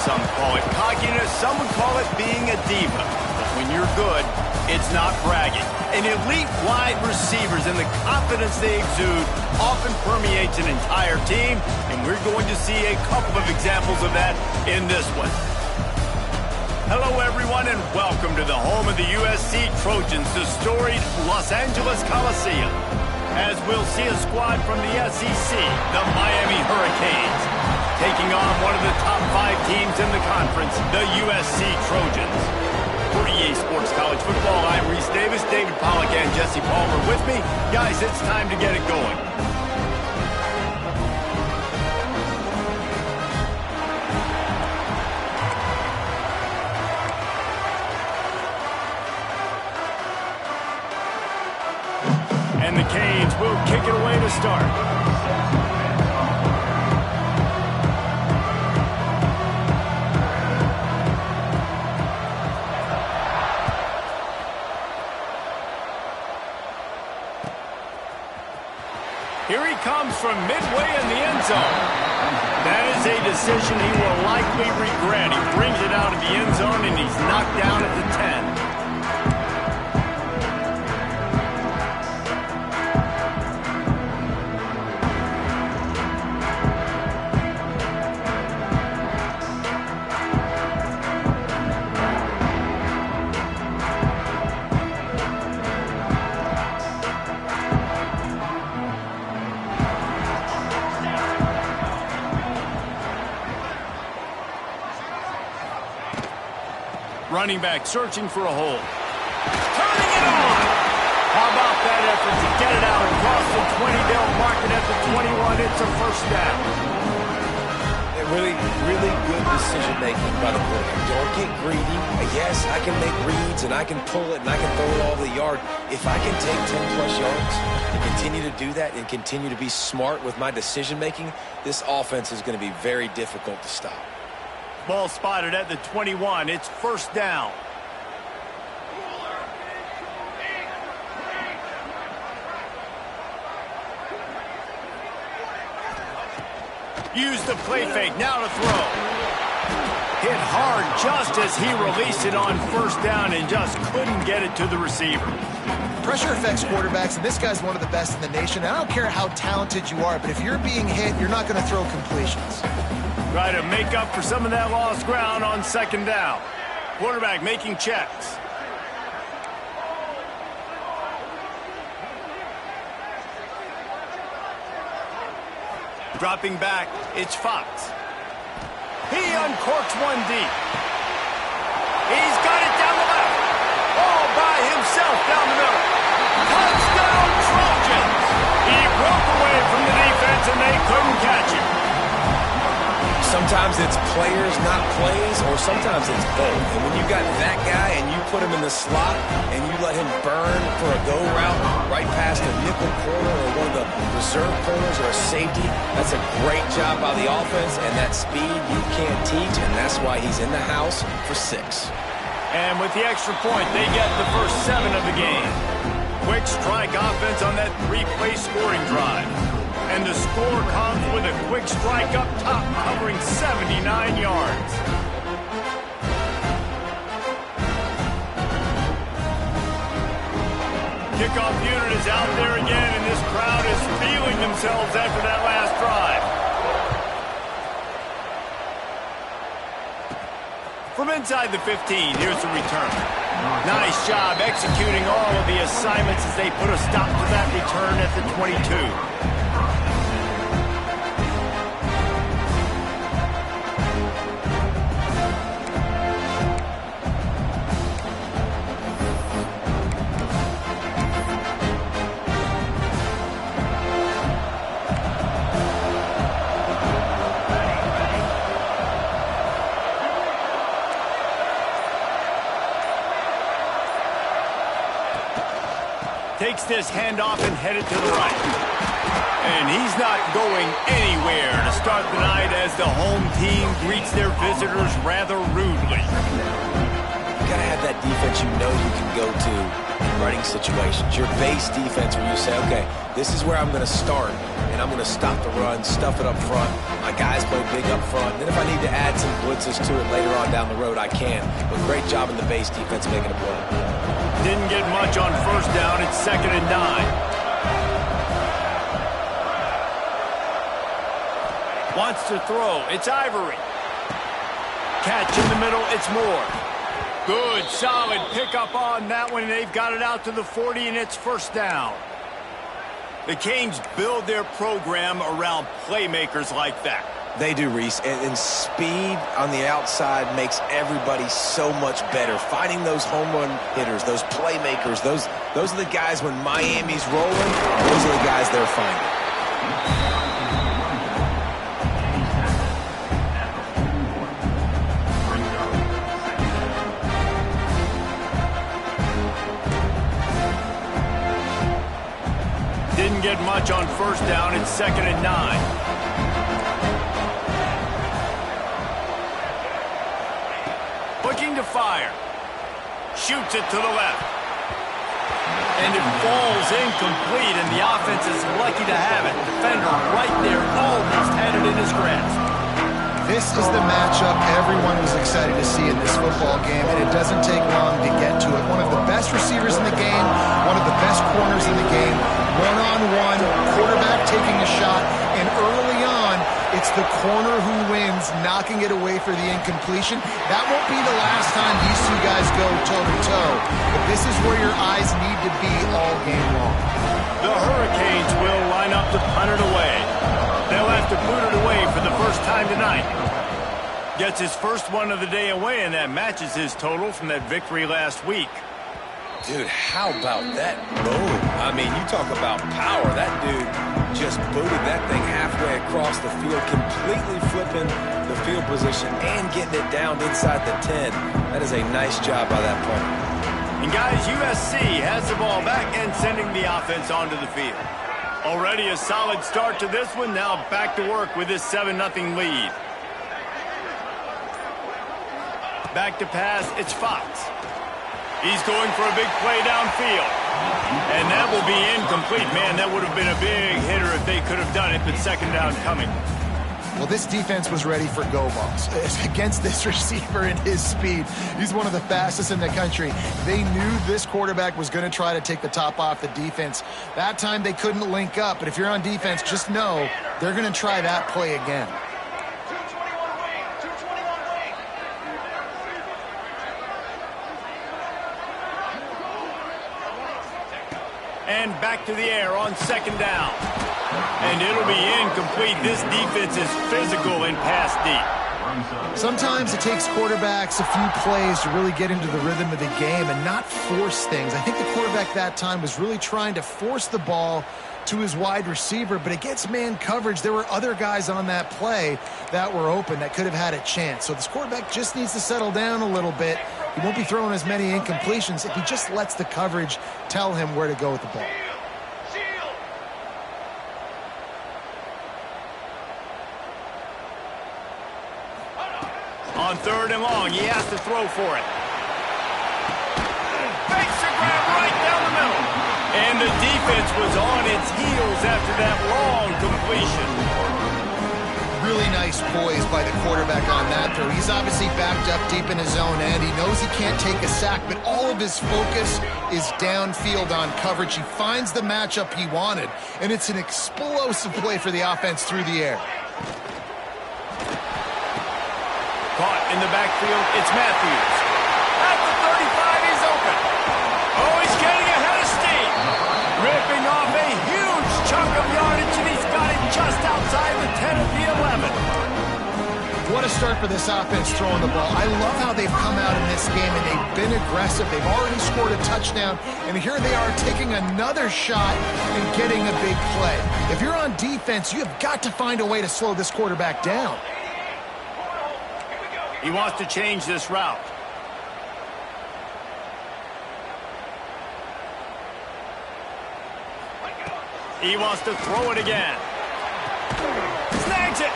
some call it cockiness, some would call it being a diva. But when you're good, it's not bragging. An elite wide receivers and the confidence they exude often permeates an entire team, and we're going to see a couple of examples of that in this one. Hello, everyone, and welcome to the home of the USC Trojans, the storied Los Angeles Coliseum. As we'll see a squad from the SEC, the Miami Hurricanes, taking on one of the top 5 teams in the conference, the USC Trojans. For EA Sports College Football, I'm Reese Davis, David Pollack, and Jesse Palmer with me. Guys, it's time to get it going. And the Canes will kick it away to start. Here he comes from midway in the end zone. That is a decision he will likely regret. He brings it out of the end zone, and he's knocked down at the 10. Running back searching for a hole. Turning it on! How about that effort to get it out across the 20? They'll mark it at the 21. It's a first down. Really good decision-making by the quarterback. Don't get greedy. Yes, I can make reads, and I can pull it, and I can throw it all over the yard. If I can take 10-plus yards and continue to do that and continue to be smart with my decision-making, this offense is going to be very difficult to stop. Ball spotted at the 21. It's first down. Use the play fake. Now to throw. Hit hard just as he released it on first down and just couldn't get it to the receiver. Pressure affects quarterbacks, and this guy's one of the best in the nation. I don't care how talented you are, but if you're being hit, you're not going to throw completions. Try to make up for some of that lost ground on second down. Quarterback making checks. Dropping back, it's Fox. He uncorks one deep. He's got it down the left. All by himself down the middle. Touchdown Trojans! He broke away from the defense and they couldn't catch him. Sometimes it's players, not plays, or sometimes it's both. And when you got that guy and you put him in the slot and you let him burn for a go route right past a nickel corner or one of the reserve corners or a safety, that's a great job by the offense, and that speed you can't teach, and that's why he's in the house for 6. And with the extra point, they get the first 7 of the game. Quick strike offense on that 3-play scoring drive. And the score comes with a quick strike up top, covering 79 yards. Kickoff unit is out there again, and this crowd is feeling themselves after that last drive. From inside the 15, here's the return. Nice job executing all of the assignments as they put a stop to that return at the 22. Takes this handoff and headed to the right. And he's not going anywhere to start the night as the home team greets their visitors rather rudely. got to have that defense you know you can go to in running situations. Your base defense where you say, okay, this is where I'm going to start, and I'm going to stop the run, stuff it up front. My guys play big up front. Then if I need to add some blitzes to it later on down the road, I can. But great job in the base defense making a play. Didn't get much on first down. It's 2nd and 9. Wants to throw. It's Ivory. Catch in the middle. It's Moore. Good, solid pickup on that one. They've got it out to the 40, and it's first down. The Canes build their program around playmakers like that. They do, Reese, and speed on the outside makes everybody so much better. Finding those home run hitters, those playmakers, those are the guys when Miami's rolling, those are the guys they're finding. Didn't get much on first down. It's 2nd and 9. Looking to fire. Shoots it to the left. And it falls incomplete, and the offense is lucky to have it. Defender right there, almost had it in his grasp. This is the matchup everyone was excited to see in this football game, and it doesn't take long to get to it. One of the best receivers in the game, one of the best corners in the game, one-on-one, quarterback taking a shot, and early on, it's the corner who wins, knocking it away for the incompletion. That won't be the last time these two guys go toe-to-toe, but this is where your eyes need to be all game long. The Hurricanes will line up to punt it away. They'll have to boot it away for the first time tonight. Gets his first one of the day away, and that matches his total from that victory last week. Dude, how about that move? I mean, you talk about power. That dude just booted that thing halfway across the field, completely flipping the field position and getting it down inside the 10. That is a nice job by that punter. And guys, USC has the ball back and sending the offense onto the field. Already a solid start to this one. Now back to work with this 7-0 lead. Back to pass, it's Fox. He's going for a big play downfield. And that will be incomplete. Man, that would have been a big hitter if they could have done it, but 2nd down coming. Well, this defense was ready for go balls against this receiver and his speed. He's one of the fastest in the country. They knew this quarterback was going to try to take the top off the defense. That time they couldn't link up, but if you're on defense, just know they're going to try that play again. And back to the air on 2nd down. And it'll be incomplete. This defense is physical and pass deep. Sometimes it takes quarterbacks a few plays to really get into the rhythm of the game and not force things. I think the quarterback that time was really trying to force the ball to his wide receiver, but against man coverage, there were other guys on that play that were open that could have had a chance. So this quarterback just needs to settle down a little bit. He won't be throwing as many incompletions if he just lets the coverage tell him where to go with the ball. On 3rd and long, he has to throw for it. Fakes a grab right down the middle. And the defense was on its heels after that long completion. Really nice poise by the quarterback on that throw. He's obviously backed up deep in his own end. He knows he can't take a sack, but all of his focus is downfield on coverage. He finds the matchup he wanted, and it's an explosive play for the offense through the air. Caught in the backfield, it's Matthews. At the 35, he's open. Oh, he's getting ahead of steam. Ripping off a huge chunk of yardage, and he's got it just outside the 10 of the 11. What a start for this offense throwing the ball. I love how they've come out in this game, and they've been aggressive. They've already scored a touchdown, and here they are taking another shot and getting a big play. If you're on defense, you have got to find a way to slow this quarterback down. He wants to change this route. He wants to throw it again. Snags it.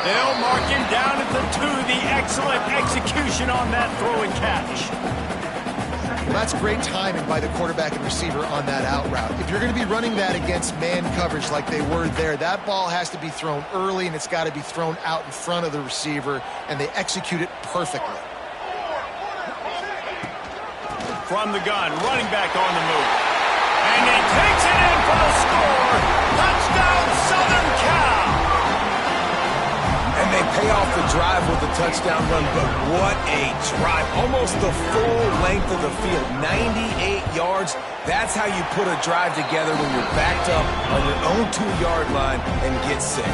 They'll mark him down at the 2. The excellent execution on that throw and catch. Well, that's great timing by the quarterback and receiver on that out route. If you're going to be running that against man coverage like they were there, that ball has to be thrown early, and it's got to be thrown out in front of the receiver, and they execute it perfectly. From the gun, running back on the move. And he takes it in for the score. Touchdown, Southern Cal. And they pay off the drive with a touchdown run, but what a drive. Almost the full length of the field, 98 yards. That's how you put a drive together when you're backed up on your own 2-yard line and get 6.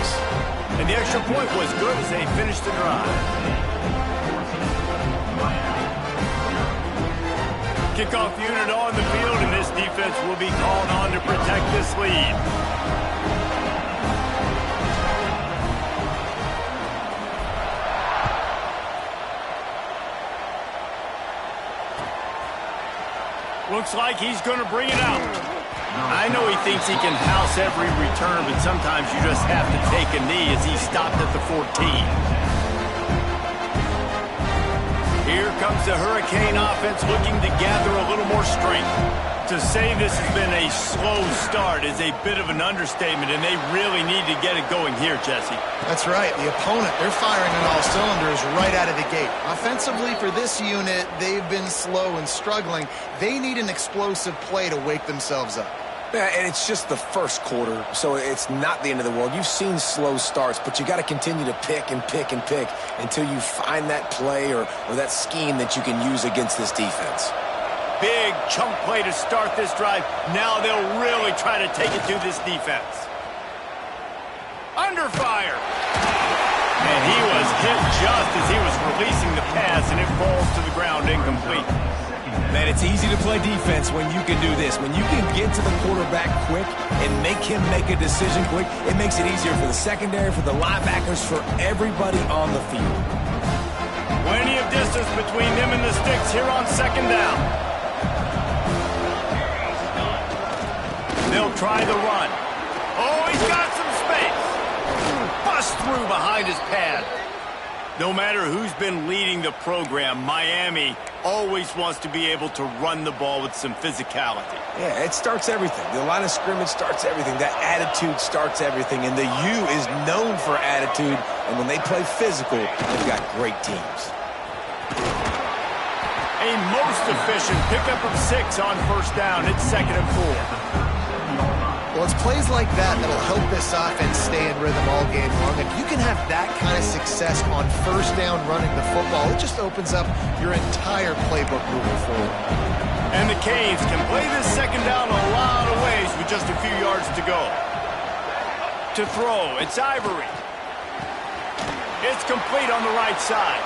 And the extra point was good as they finished the drive. Kickoff unit on the field, and this defense will be called on to protect this lead. Looks like he's going to bring it out. I know he thinks he can house every return, but sometimes you just have to take a knee as he stopped at the 14. Here comes the Hurricane offense looking to gather a little more strength. To say this has been a slow start is a bit of an understatement, and they really need to get it going here, Jesse. That's right. The opponent, they're firing on all cylinders right out of the gate. Offensively, for this unit, they've been slow and struggling. They need an explosive play to wake themselves up. Yeah, and it's just the first quarter, so it's not the end of the world. You've seen slow starts, but you got to continue to pick and pick and pick until you find that play or that scheme that you can use against this defense. Big chunk play to start this drive. Now they'll really try to take it to this defense. Under fire. And he was hit just as he was releasing the pass, and it falls to the ground incomplete. Man, it's easy to play defense when you can do this. When you can get to the quarterback quick and make him make a decision quick, it makes it easier for the secondary, for the linebackers, for everybody on the field. Plenty of distance between them and the sticks here on second down. They'll try the run. Oh, he's got some space. Bust through behind his pad. No matter who's been leading the program, Miami always wants to be able to run the ball with some physicality. Yeah, it starts everything. The line of scrimmage starts everything. That attitude starts everything. And the U is known for attitude. And when they play physical, they've got great teams. A most efficient pickup of 6 on first down. It's 2nd and 4. Well, it's plays like that that'll help this offense stay in rhythm all game long. If you can have that kind of success on first down running the football, it just opens up your entire playbook moving forward. And the Canes can play this second down a lot of ways with just a few yards to go. To throw, it's Ivory. It's complete on the right side.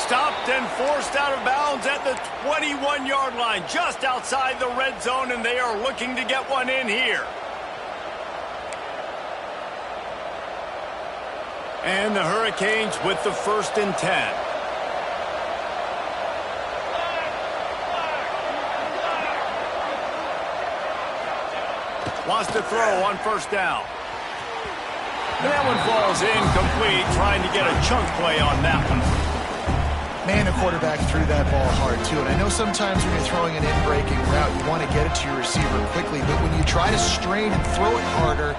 Stopped and forced out of bounds at the 21-yard line, just outside the red zone, and they are looking to get one in here. And the Hurricanes with the 1st and 10. Wants to throw on first down. And that one falls incomplete, trying to get a chunk play on that one. Man, the quarterback threw that ball hard, too. And I know sometimes when you're throwing an in-breaking route, you want to get it to your receiver quickly. But when you try to strain and throw it harder,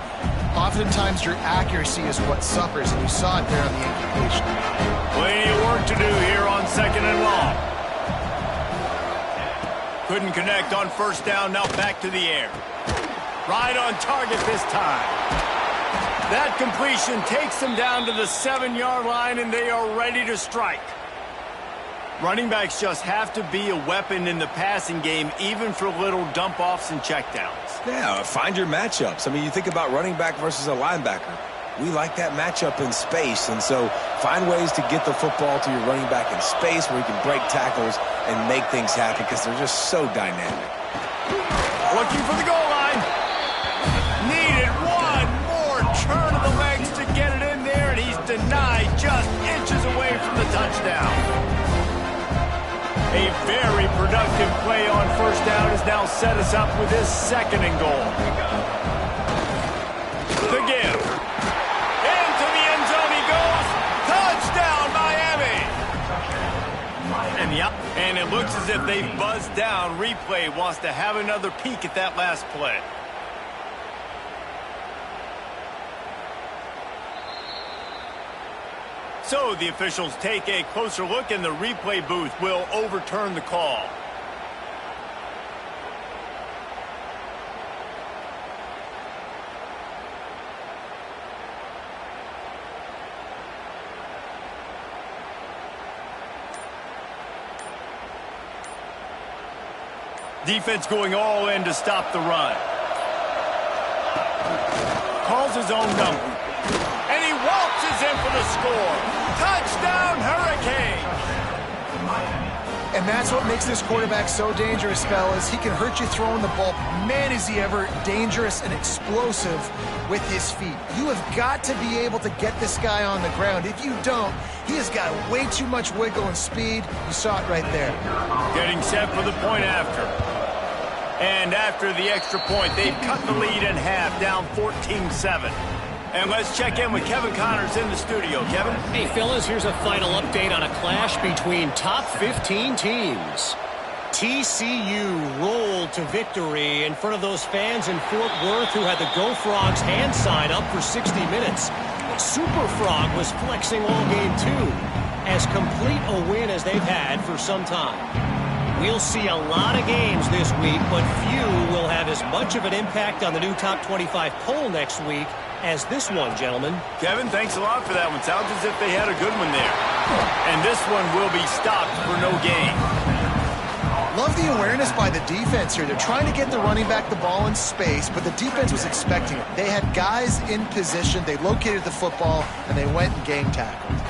oftentimes your accuracy is what suffers. And you saw it there on the incompletion. Plenty of work to do here on 2nd and long. Couldn't connect on first down. Now back to the air. Right on target this time. That completion takes them down to the 7-yard line, and they are ready to strike. Running backs just have to be a weapon in the passing game, even for little dump-offs and checkdowns. Yeah, find your matchups. I mean, you think about running back versus a linebacker. We like that matchup in space, and so find ways to get the football to your running back in space where you can break tackles and make things happen because they're just so dynamic. Looking for the goal line. Needed one more turn of the legs to get it in there, and he's denied just inches away from the touchdown. A very productive play on first down has now set us up with his 2nd and goal. The give. Into the end zone he goes, as if they've buzzed down. Replay wants to have another peek at that last play. So the officials take a closer look, and the replay booth will overturn the call. Defense going all in to stop the run. Calls his own number. And he waltzes in for the score. Touchdown, Hurricane! And that's what makes this quarterback so dangerous, fellas. He can hurt you throwing the ball. Man, is he ever dangerous and explosive with his feet. You have got to be able to get this guy on the ground. If you don't, he has got way too much wiggle and speed. You saw it right there. Getting set for the point after. And after the extra point, they've cut the lead in half, down 14-7. And let's check in with Kevin Connors in the studio. Kevin? Hey, fellas, here's a final update on a clash between top 15 teams. TCU rolled to victory in front of those fans in Fort Worth who had the Go Frogs hand sign up for 60 minutes. The Super Frog was flexing all game too, as complete a win as they've had for some time. We'll see a lot of games this week, but few will have as much of an impact on the new top 25 poll next week as this one, gentlemen. Kevin, thanks a lot for that one. Sounds as if they had a good one there. And this one will be stopped for no gain. Love the awareness by the defense here. They're trying to get the running back the ball in space, but the defense was expecting it. They had guys in position. They located the football, and they went and gang tackled.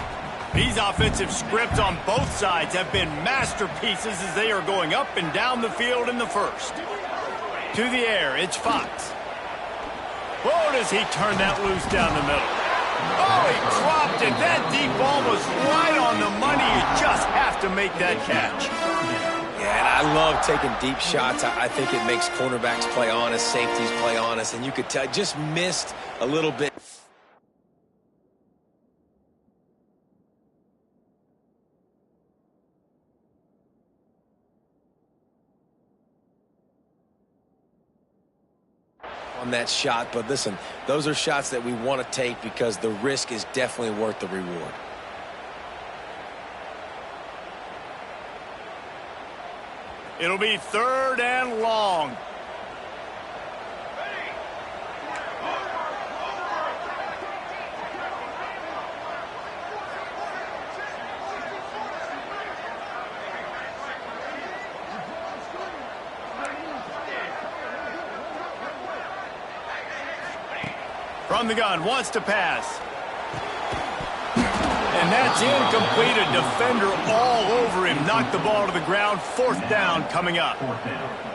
These offensive scripts on both sides have been masterpieces as they are going up and down the field in the first. To the air, it's Fox. Oh, does he turn that loose down the middle? Oh, he dropped it. That deep ball was right on the money. You just have to make that catch. Yeah, and I love taking deep shots. I think it makes cornerbacks play honest, safeties play honest, and you could tell just missed a little bit. On that shot, but listen, those are shots that we want to take because the risk is definitely worth the reward. It'll be 3rd and long. From the gun, wants to pass. And that's incomplete. A defender all over him. Knocked the ball to the ground. 4th down coming up.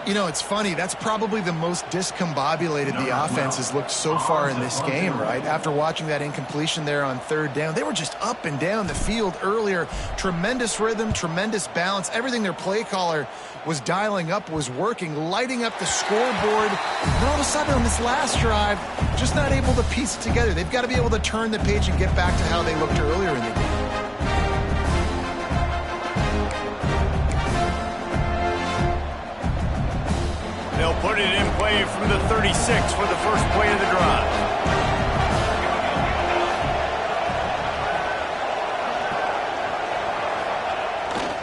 You know, it's funny. That's probably the most discombobulated the offense has looked so far in this game, right? After watching that incompletion there on 3rd down, they were just up and down the field earlier. Tremendous rhythm, tremendous balance. Everything their play caller was dialing up was working, lighting up the scoreboard. And all of a sudden on this last drive, just not able to piece it together. They've got to be able to turn the page and get back to how they looked earlier in the game. They'll put it in play from the 36 for the first play of the drive.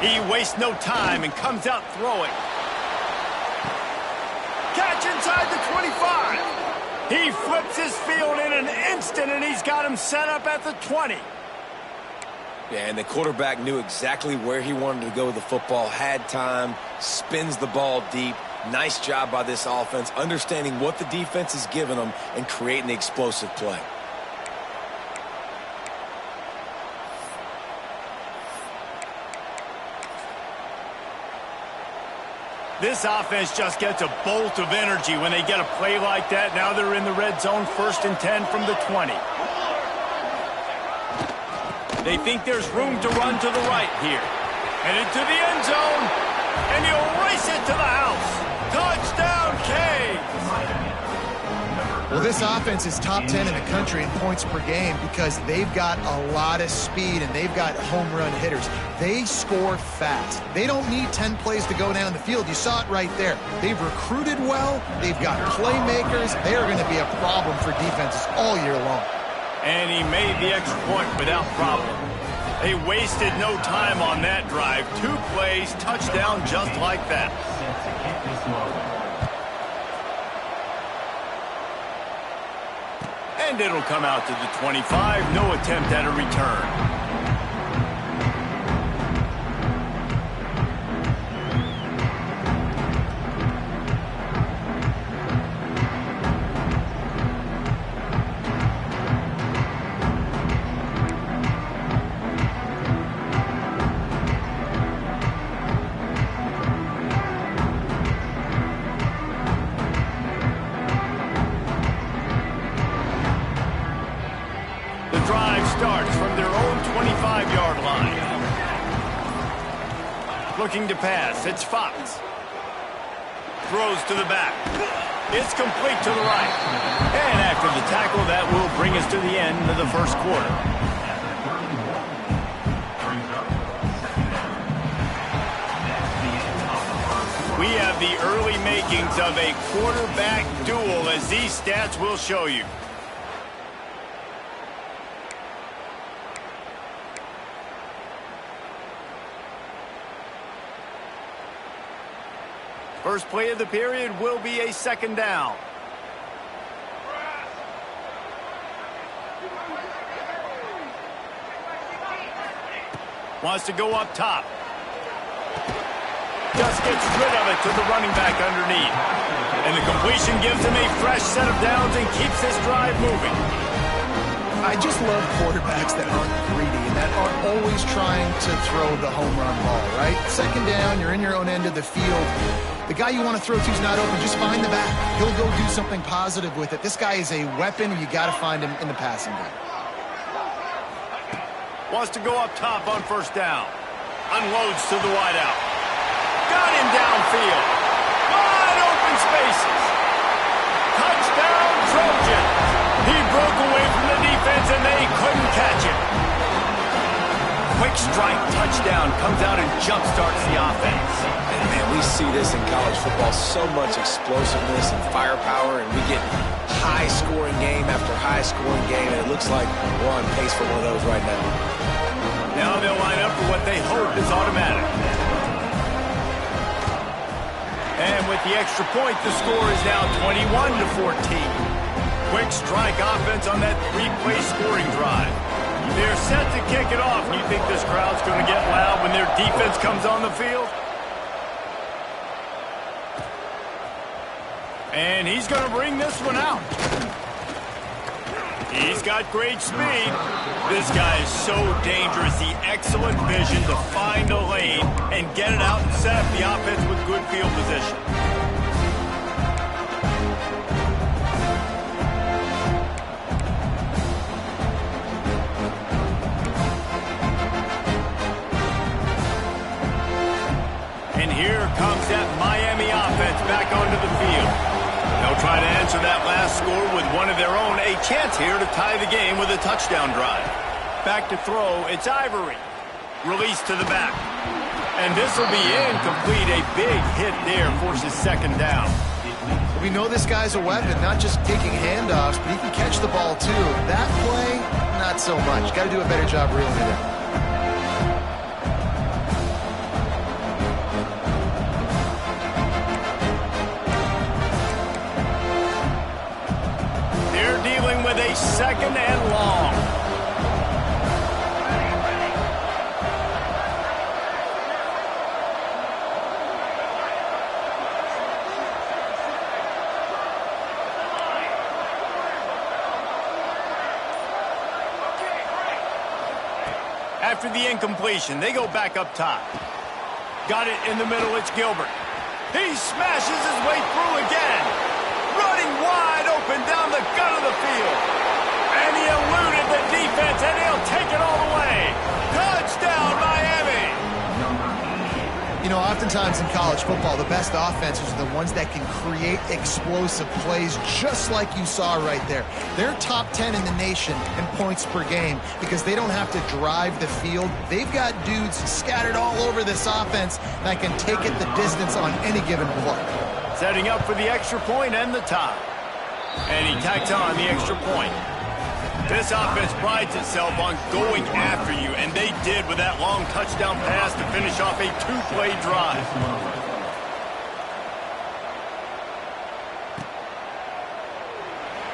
He wastes no time and comes out throwing. Catch inside the 25. He flips his field in an instant, and he's got him set up at the 20. Yeah, and the quarterback knew exactly where he wanted to go with the football, had time, spins the ball deep. Nice job by this offense, understanding what the defense is giving them and creating the explosive play. This offense just gets a bolt of energy when they get a play like that. Now they're in the red zone, 1st and 10 from the 20. They think there's room to run to the right here. Headed to the end zone, and he'll race it to the house. Touchdown, Canes! Well, this offense is top 10 in the country in points per game because they've got a lot of speed and they've got home run hitters. They score fast. They don't need 10 plays to go down the field. You saw it right there. They've recruited well. They've got playmakers. They are going to be a problem for defenses all year long. And he made the extra point without problem. They wasted no time on that drive. 2 plays, touchdown just like that. And it'll come out to the 25. No attempt at a return. Starts from their own 25-yard line. Looking to pass. It's Fox. Throws to the back. It's complete to the right. And after the tackle, that will bring us to the end of the first quarter. We have the early makings of a quarterback duel, as these stats will show you. First play of the period will be a second down. Wants to go up top. Just gets rid of it to the running back underneath. And the completion gives him a fresh set of downs and keeps this drive moving. I just love quarterbacks that aren't greedy and that aren't always trying to throw the home run ball, right? Second down, you're in your own end of the field. The guy you want to throw to is not open. Just find the back. He'll go do something positive with it. This guy is a weapon. You got to find him in the passing game. Wants to go up top on first down. Unloads to the wideout. Got him downfield. Wide open spaces. Touchdown, Trojans. He broke away from the defense, and they couldn't catch him. Quick strike touchdown comes out and jump-starts the offense. And man, we see this in college football, so much explosiveness and firepower, and we get high-scoring game after high-scoring game, and it looks like we're on pace for one of those right now. Now they'll line up for what they hope is automatic. And with the extra point, the score is now 21-14. Quick strike offense on that 3-play scoring drive. They're set to kick it off. You think this crowd's going to get loud when their defense comes on the field? And he's going to bring this one out. He's got great speed. This guy is so dangerous. The excellent vision to find a lane and get it out and set up the offense with good field position. And here comes that Miami offense back onto the field. They'll try to answer that last score with one of their own. A chance here to tie the game with a touchdown drive. Back to throw, it's Ivory. Release to the back. And this will be incomplete. A big hit there forces second down. We know this guy's a weapon, not just taking handoffs, but he can catch the ball too. That play, not so much. Got to do a better job reeling it in. With a second and long. After the incompletion, they go back up top. Got it in the middle, it's Gilbert. He smashes his way through again. Running wide open down the gut of the field. And he eluded the defense, and he'll take it all the way. Touchdown, Miami! You know, oftentimes Oftentimes in college football, the best offenses are the ones that can create explosive plays, just like you saw right there. They're top 10 in the nation in points per game because they don't have to drive the field. They've got dudes scattered all over this offense that can take it the distance on any given play. Setting up for the extra point and the tie. And he tacks on the extra point. This offense prides itself on going after you, and they did with that long touchdown pass to finish off a two-play drive.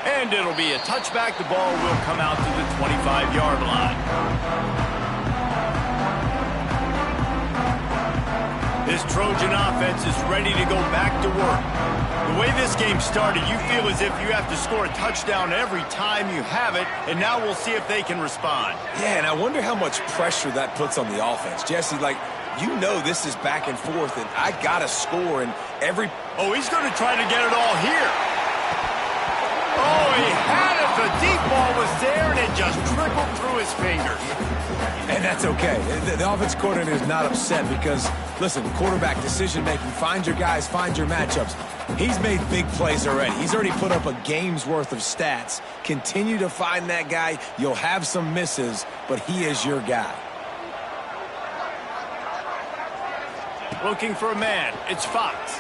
And it'll be a touchback. The ball will come out to the 25-yard line. This Trojan offense is ready to go back to work. The way this game started, you feel as if you have to score a touchdown every time you have it, and now we'll see if they can respond. Yeah, and I wonder how much pressure that puts on the offense. Jesse, like, you know this is back and forth, and I got to score, and every... Oh, he's going to try to get it all here. Oh, he had it. The deep ball was there, and it just trickled through his fingers. And that's okay. The offense coordinator is not upset because, listen, quarterback decision-making, find your guys, find your matchups. He's made big plays already. He's already put up a game's worth of stats. Continue to find that guy. You'll have some misses, but he is your guy. Looking for a man. It's Fox.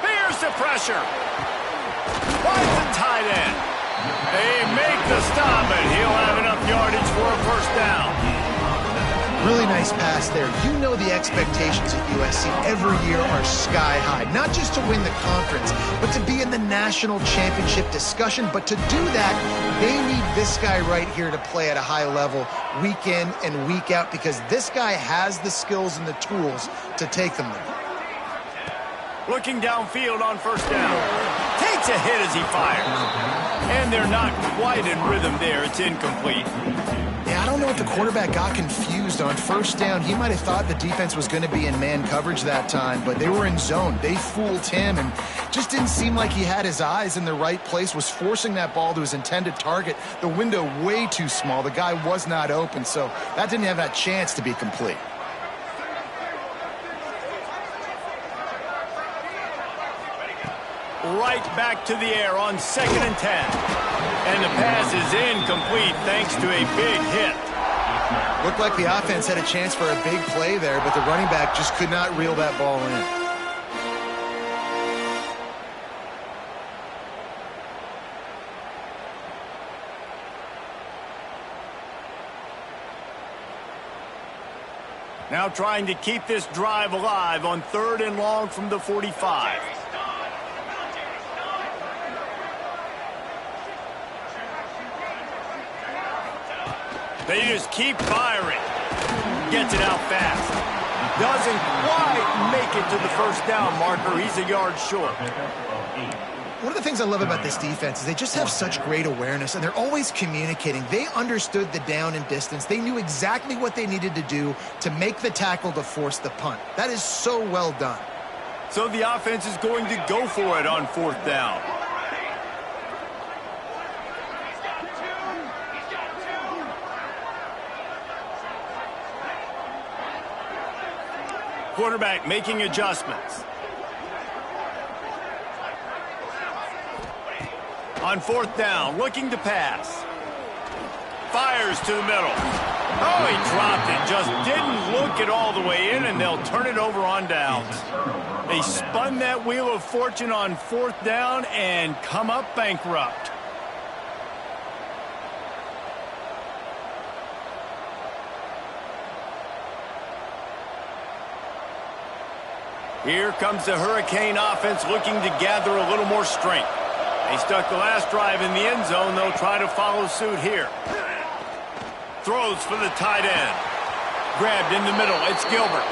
Here's the pressure. Finds the tight end. They make the stop, and he'll have enough yardage for a first down. Really nice pass there. You know the expectations at USC every year are sky high. Not just to win the conference, but to be in the national championship discussion. But to do that, they need this guy right here to play at a high level week in and week out because this guy has the skills and the tools to take them there. Looking downfield on first down. Takes a hit as he fires. And they're not quite in rhythm there. It's incomplete. Yeah, I don't know if the quarterback got confused on first down. He might have thought the defense was going to be in man coverage that time, but they were in zone. They fooled him and just didn't seem like he had his eyes in the right place, was forcing that ball to his intended target. The window way too small. The guy was not open, so that didn't have that chance to be complete. Right back to the air on 2nd and 10. And the pass is incomplete thanks to a big hit. Looked like the offense had a chance for a big play there, but the running back just could not reel that ball in. Now trying to keep this drive alive on 3rd and long from the 45. They just keep firing. Gets it out fast. Doesn't quite make it to the first down marker. He's a yard short. One of the things I love about this defense is they just have such great awareness, and they're always communicating. They understood the down and distance. They knew exactly what they needed to do to make the tackle to force the punt. That is so well done. So the offense is going to go for it on 4th down. Quarterback making adjustments. On 4th down, looking to pass. Fires to the middle. Oh, he dropped it. Just didn't look it all the way in, and they'll turn it over on downs. They spun that wheel of fortune on 4th down and come up bankrupt. Here comes the Hurricane offense looking to gather a little more strength. They stuck the last drive in the end zone. They'll try to follow suit here. Throws for the tight end. Grabbed in the middle. It's Gilbert.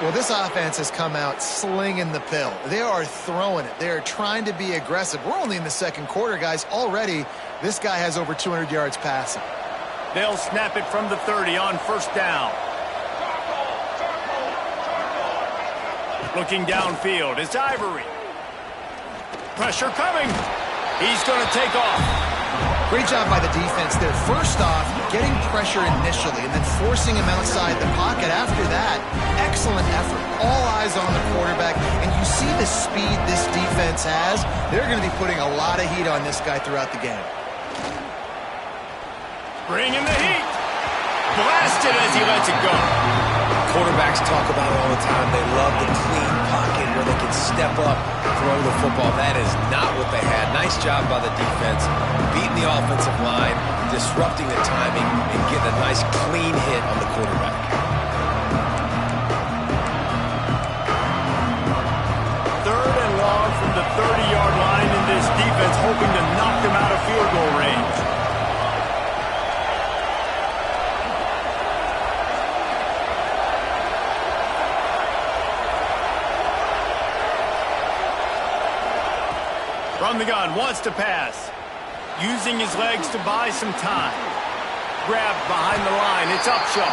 Well, this offense has come out slinging the pill. They are throwing it. They are trying to be aggressive. We're only in the 2nd quarter, guys. Already, this guy has over 200 yards passing. They'll snap it from the 30 on 1st down. Looking downfield, it's Ivory. Pressure coming. He's going to take off. Great job by the defense there. First off, getting pressure initially and then forcing him outside the pocket after that. Excellent effort. All eyes on the quarterback. And you see the speed this defense has. They're going to be putting a lot of heat on this guy throughout the game. Bringing the heat. Blasted as he lets it go. Quarterbacks talk about it all the time. They love the clean pocket where they can step up, throw the football. That is not what they had. Nice job by the defense, beating the offensive line, disrupting the timing, and getting a nice clean hit on the quarterback. Third and long from the 30-yard line in this defense, hoping to knock them out of field goal range. From the gun, wants to pass. Using his legs to buy some time. Grabbed behind the line, it's Upshaw.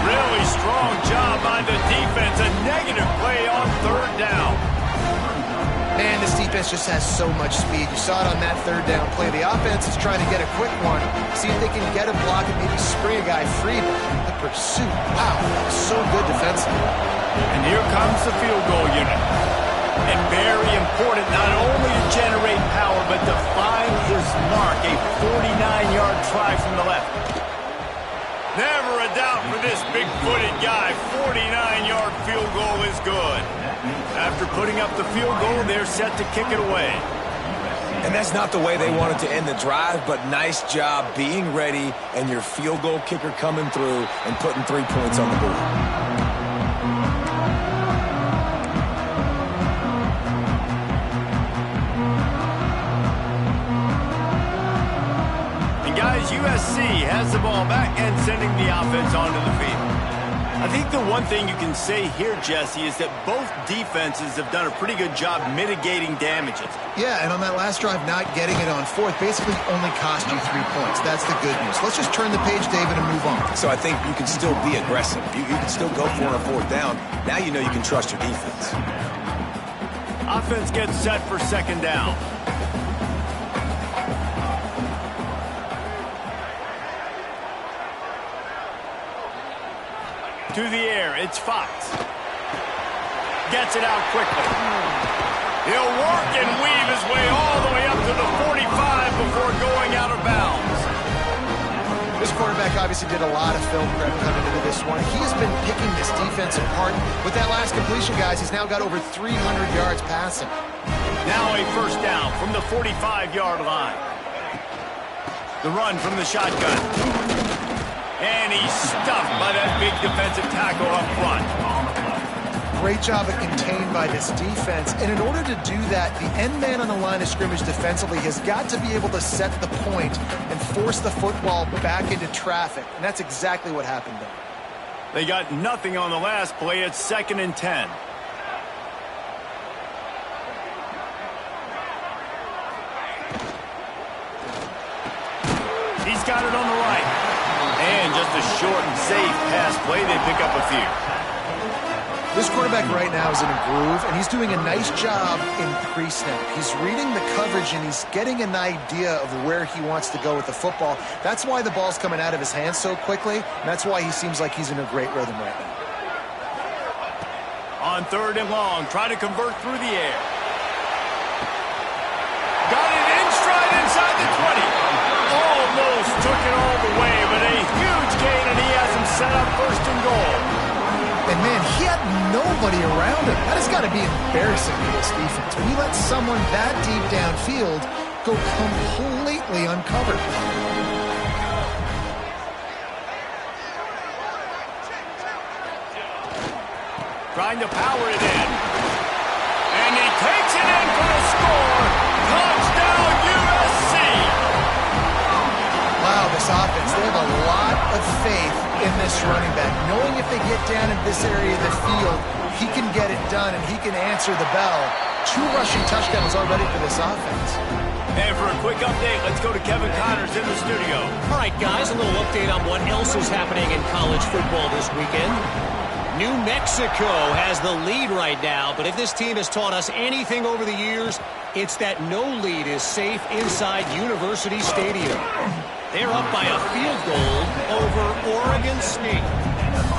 Really strong job by the defense. A negative play on third down. Man, this defense just has so much speed. You saw it on that third down play. The offense is trying to get a quick one. See if they can get a block and maybe spray a guy free. The pursuit, wow, so good defensively. And here comes the field goal unit. And very important not only to generate power, but to find his mark. A 49-yard try from the left. Never a doubt for this big-footed guy. 49-yard field goal is good. After putting up the field goal, they're set to kick it away. And that's not the way they wanted to end the drive, but nice job being ready and your field goal kicker coming through and putting 3 points on the board. USC has the ball back and sending the offense onto the field. I think the one thing you can say here, Jesse, is that both defenses have done a pretty good job mitigating damages. Yeah, and on that last drive, not getting it on fourth basically only cost you 3 points. That's the good news. Let's just turn the page, David, and move on. So I think you can still be aggressive. You can still go for it on fourth down. Now you know you can trust your defense. Offense gets set for second down. To the air, it's Fox. Gets it out quickly. He'll work and weave his way all the way up to the 45 before going out of bounds. This quarterback obviously did a lot of film prep coming into this one. He's been picking this defense apart. With that last completion, guys, he's now got over 300 yards passing. Now a first down from the 45-yard line. The run from the shotgun. And he's stuffed by that big defensive tackle up front. Great job of contained by this defense. And in order to do that, the end man on the line of scrimmage defensively has got to be able to set the point and force the football back into traffic. And that's exactly what happened there. They got nothing on the last play. It's 2nd and 10. He's got it on the right. And just a short and safe pass play. They pick up a few. This quarterback right now is in a groove, and he's doing a nice job in pre-snap. He's reading the coverage, and he's getting an idea of where he wants to go with the football. That's why the ball's coming out of his hands so quickly, and that's why he seems like he's in a great rhythm right now. On 3rd and long, try to convert through the air. Got it in stride inside the 20. Almost took it all the way, but a huge gain, and he has him set up 1st and goal. And, man, he had nobody around him. That has got to be embarrassing for this defense. When you let someone that deep downfield go completely uncovered. Trying to power it in. And he takes it in for the score. Touchdown, USC. Wow, this offense, they have a lot of faith in this running back. Knowing if they get down in this area of the field, he can get it done and he can answer the bell. 2 rushing touchdowns already for this offense. And for a quick update, let's go to Kevin Connors in the studio. All right, guys, a little update on what else is happening in college football this weekend. New Mexico has the lead right now, but if this team has taught us anything over the years, it's that no lead is safe inside University Stadium. They're up by a field goal over Oregon State.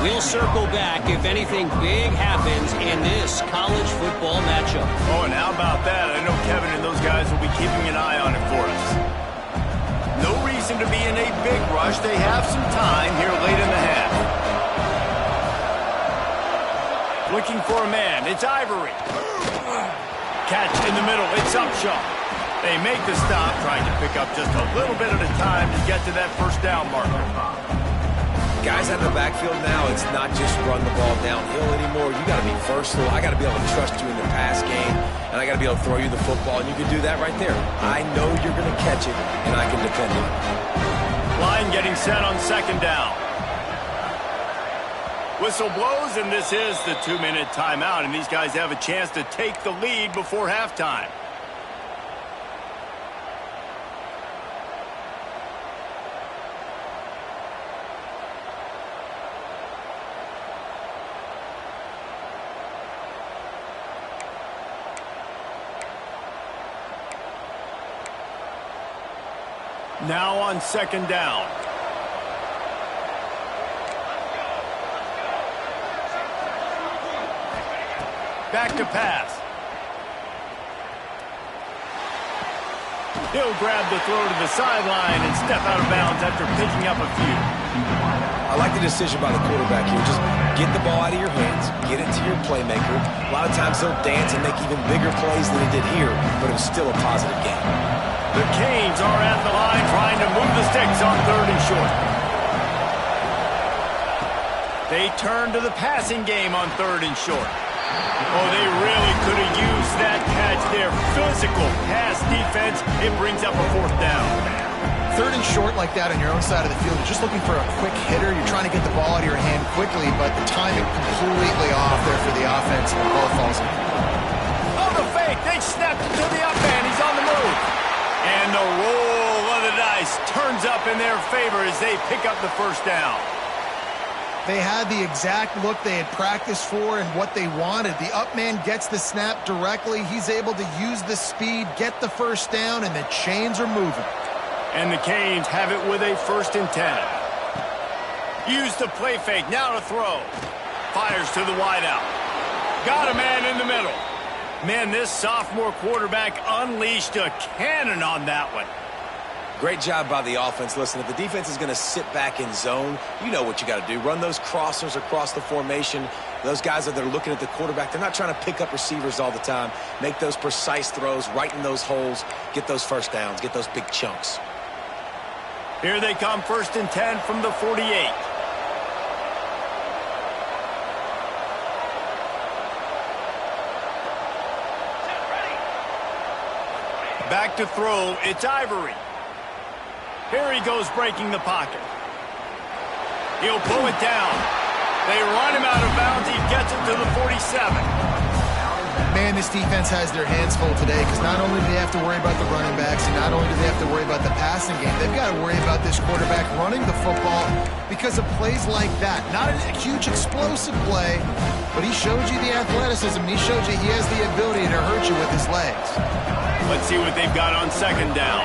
We'll circle back if anything big happens in this college football matchup. Oh, and how about that? I know Kevin and those guys will be keeping an eye on it for us. No reason to be in a big rush. They have some time here late in the half. Looking for a man. It's Ivory. Catch in the middle. It's Upshaw. They make the stop, trying to pick up just a little bit at a time to get to that first down marker. Guys out of the backfield now, it's not just run the ball downhill anymore. You got to be versatile. I got to be able to trust you in the pass game, and I got to be able to throw you the football, and you can do that right there. I know you're going to catch it, and I can depend on it. Line getting set on second down. Whistle blows, and this is the 2-minute timeout, and these guys have a chance to take the lead before halftime. Now on second down. Back to pass. He'll grab the throw to the sideline and step out of bounds after picking up a few. I like the decision by the quarterback here. Just get the ball out of your hands, get it to your playmaker. A lot of times they'll dance and make even bigger plays than he did here, but it was still a positive game. The Canes are at the line trying to move the sticks on third and short. They turn to the passing game on third and short. Oh, they really could have used that catch there. Physical pass defense. It brings up a fourth down. Third and short like that on your own side of the field, you're just looking for a quick hitter. You're trying to get the ball out of your hand quickly, but the timing completely off there for the offense, and the ball falls in. Oh, the fake. They snapped it to the up end. He's on the move. And the roll of the dice turns up in their favor as they pick up the first down. They had the exact look they had practiced for and what they wanted. The up man gets the snap directly. He's able to use the speed, get the first down, and the chains are moving. And the Canes have it with a 1st and 10. Use the play fake. Now to throw. Fires to the wideout. Got a man in the middle. Man, this sophomore quarterback unleashed a cannon on that one. Great job by the offense. Listen, if the defense is going to sit back in zone, you know what you got to do. Run those crossers across the formation. Those guys that are looking at the quarterback, they're not trying to pick up receivers all the time. Make those precise throws right in those holes. Get those first downs. Get those big chunks. Here they come, 1st and 10 from the 48. Back to throw, it's Ivory. Here he goes breaking the pocket. He'll pull it down. They run him out of bounds. He gets it to the 47. Man, this defense has their hands full today because not only do they have to worry about the running backs and not only do they have to worry about the passing game, they've got to worry about this quarterback running the football because of plays like that. Not a huge explosive play, but he showed you the athleticism. And he showed you he has the ability to hurt you with his legs. Let's see what they've got on second down.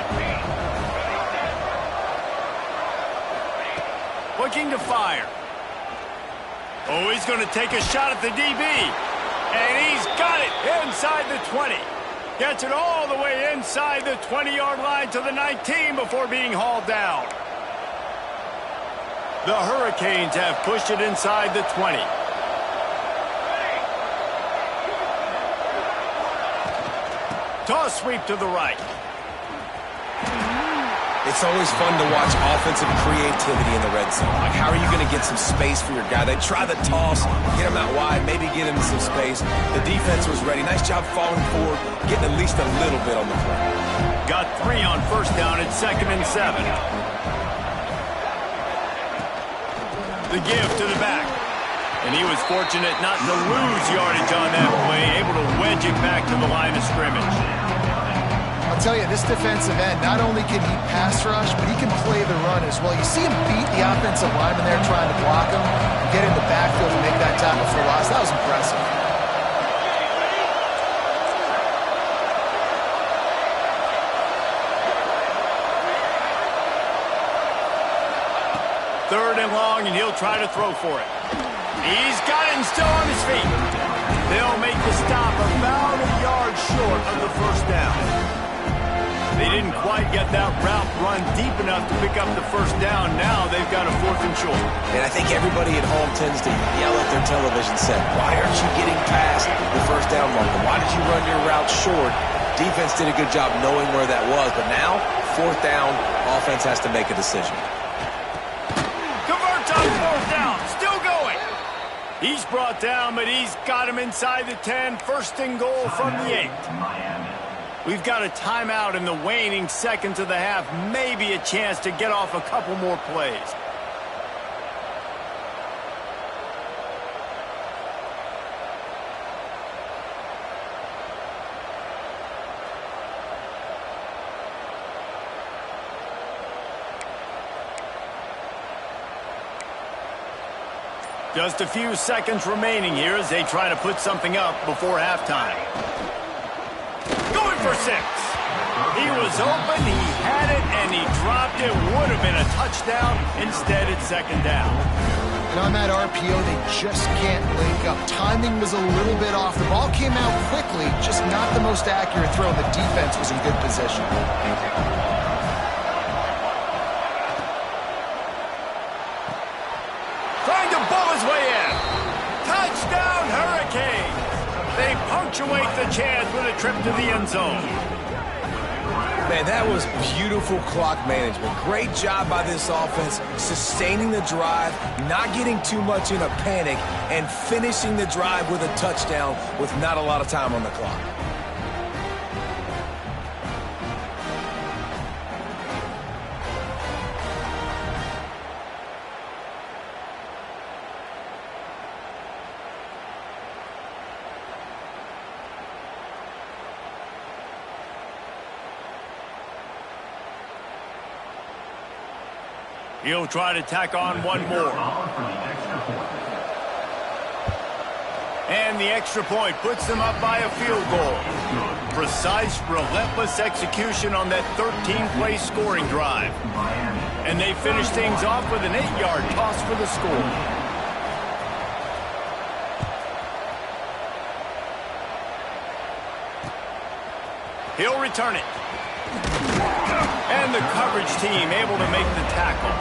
Looking to fire. Oh, he's going to take a shot at the DB. And he's got it inside the 20. Gets it all the way inside the 20-yard line to the 19 before being hauled down. The Hurricanes have pushed it inside the 20. Toss sweep to the right. It's always fun to watch offensive creativity in the red zone. Like, how are you going to get some space for your guy? They try the toss, get him out wide, maybe get him some space. The defense was ready. Nice job falling forward, getting at least a little bit on the play. Got 3 on first down at 2nd and 7. The give to the back. And he was fortunate not to lose yardage on that play, able to wedge it back to the line of scrimmage. I'll tell you, this defensive end, not only can he pass rush, but he can play the run as well. You see him beat the offensive lineman there trying to block him, get in the backfield and make that tackle for loss. That was impressive. Third and long, and he'll try to throw for it. He's got it and still on his feet. They'll make the stop about a yard short of the first down. They didn't quite get that route run deep enough to pick up the first down. Now they've got a 4th and short. And I think everybody at home tends to yell at their television set, why aren't you getting past the first down marker? Why did you run your route short? Defense did a good job knowing where that was, but now, 4th down, offense has to make a decision. Converts on 4th down, still going. He's brought down, but he's got him inside the 10. 1st and goal from the 8. We've got a timeout in the waning seconds of the half. Maybe a chance to get off a couple more plays. Just a few seconds remaining here as they try to put something up before halftime. Going for 6. He was open, he had it, and he dropped it. Would have been a touchdown. Instead, it's 2nd down. And on that RPO, they just can't link up. Timing was a little bit off. The ball came out quickly, just not the most accurate throw. The defense was in good position. Trying to bowl his way in. Touchdown, Hurricane. They punctuate the chance with a trip to the end zone. Man, that was beautiful clock management. Great job by this offense, sustaining the drive, not getting too much in a panic, and finishing the drive with a touchdown with not a lot of time on the clock. He'll try to tack on one more. And the extra point puts them up by a field goal. Precise, relentless execution on that 13-play scoring drive. And they finish things off with an 8-yard toss for the score. He'll return it. And the coverage team able to make the tackle.